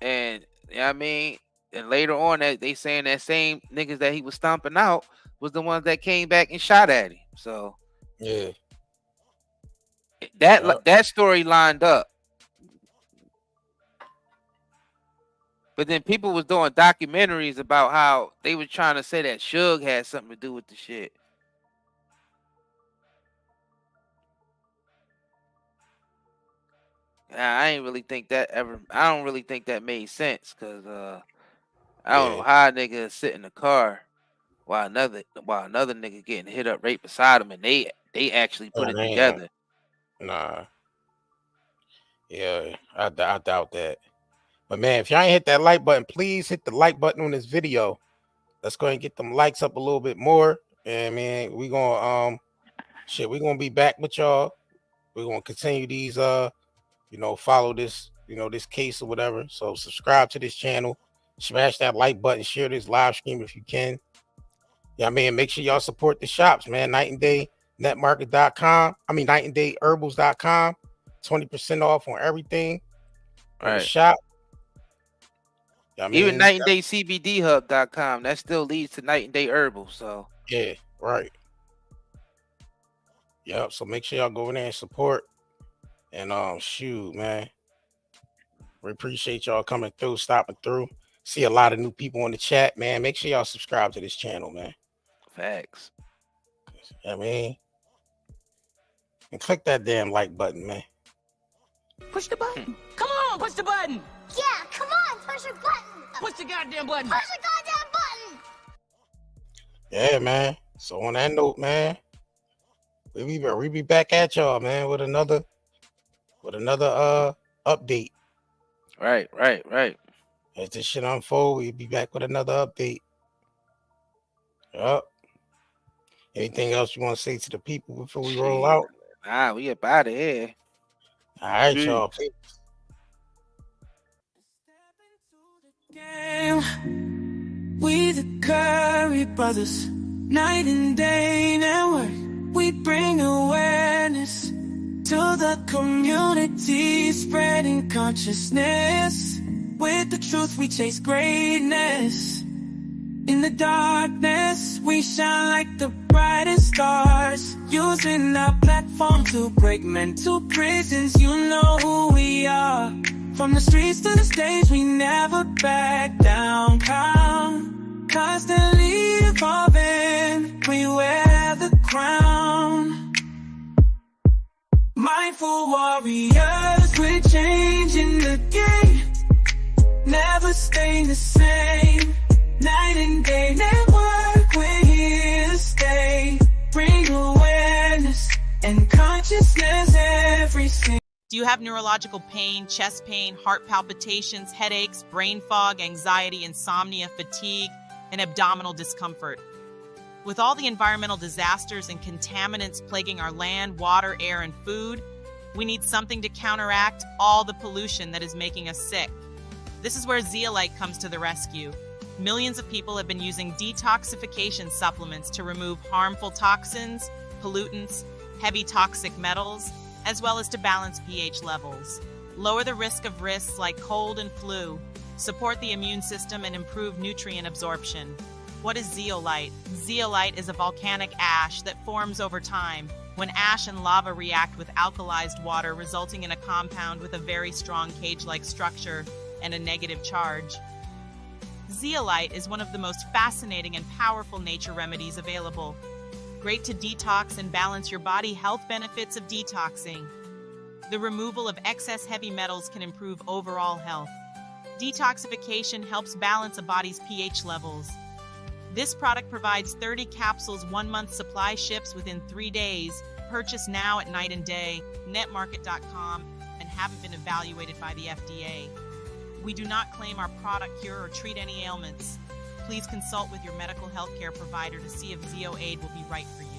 and you know what I mean, and later on that they saying that same niggas that he was stomping out was the ones that came back and shot at him. So yeah, that story lined up. But then people was doing documentaries about how they was trying to say that Suge had something to do with the shit. I ain't really think that I don't really think that made sense, because I don't know how a nigga sit in the car while another nigga getting hit up right beside him, and they actually put it together. Nah. Yeah, I doubt that. But man, if y'all ain't hit that like button, please hit the like button on this video. Let's go ahead and get them likes up a little bit more. And man, we gonna we're gonna be back with y'all. We're gonna continue these follow this, this case or whatever. So subscribe to this channel, smash that like button, share this live stream if you can. Yeah, man, make sure y'all support the shops, man. NightandDayNetMarket.com. I mean NightandDayHerbals.com. 20% off on everything. On the shop. I mean, even NightandDayCBDHub.com, that still leads to Night and Day Herbal. So yeah, right. Yep. So make sure y'all go in there and support. And shoot, man, we appreciate y'all coming through, stopping through. See a lot of new people in the chat, man. Make sure y'all subscribe to this channel, man. Facts. I mean, and click that damn like button, man. Push the button. Come on, push the button. Yeah, come on, push your button. Push the goddamn button. Push the goddamn button. Yeah, man. So on that note, man, we be back at y'all, man, with another update. Right. As this shit unfold, we'll be back with another update. Yup. Anything else you want to say to the people before we roll out? Nah, we up out of here. All right, y'all. We the Curry brothers, night and day network. We bring awareness to the community, spreading consciousness. With the truth, we chase greatness. In the darkness, we shine like the brightest stars. Using our platform to break mental prisons. You know who we are. From the streets to the stage, we never back down. Constantly evolving, we wear the crown. Mindful warriors, we're changing the game. Never staying the same. Night and day network, we're here to stay. Bring awareness and consciousness every single. Do you have neurological pain, chest pain, heart palpitations, headaches, brain fog, anxiety, insomnia, fatigue, and abdominal discomfort? With all the environmental disasters and contaminants plaguing our land, water, air, and food, we need something to counteract all the pollution that is making us sick. This is where zeolite comes to the rescue. Millions of people have been using detoxification supplements to remove harmful toxins, pollutants, heavy toxic metals, as well as to balance pH levels. Lower the risk of risks like cold and flu, support the immune system, and improve nutrient absorption. What is zeolite? Zeolite is a volcanic ash that forms over time when ash and lava react with alkalized water, resulting in a compound with a very strong cage-like structure and a negative charge. Zeolite is one of the most fascinating and powerful nature remedies available. Great to detox and balance your body. Health benefits of detoxing. The removal of excess heavy metals can improve overall health. Detoxification helps balance a body's pH levels. This product provides 30 capsules, 1 month supply, ships within 3 days. Purchase now at Night and Day, netmarket.com, and haven't been evaluated by the FDA. We do not claim our product cure or treat any ailments. Please consult with your medical healthcare provider to see if ZeoAid will be right for you.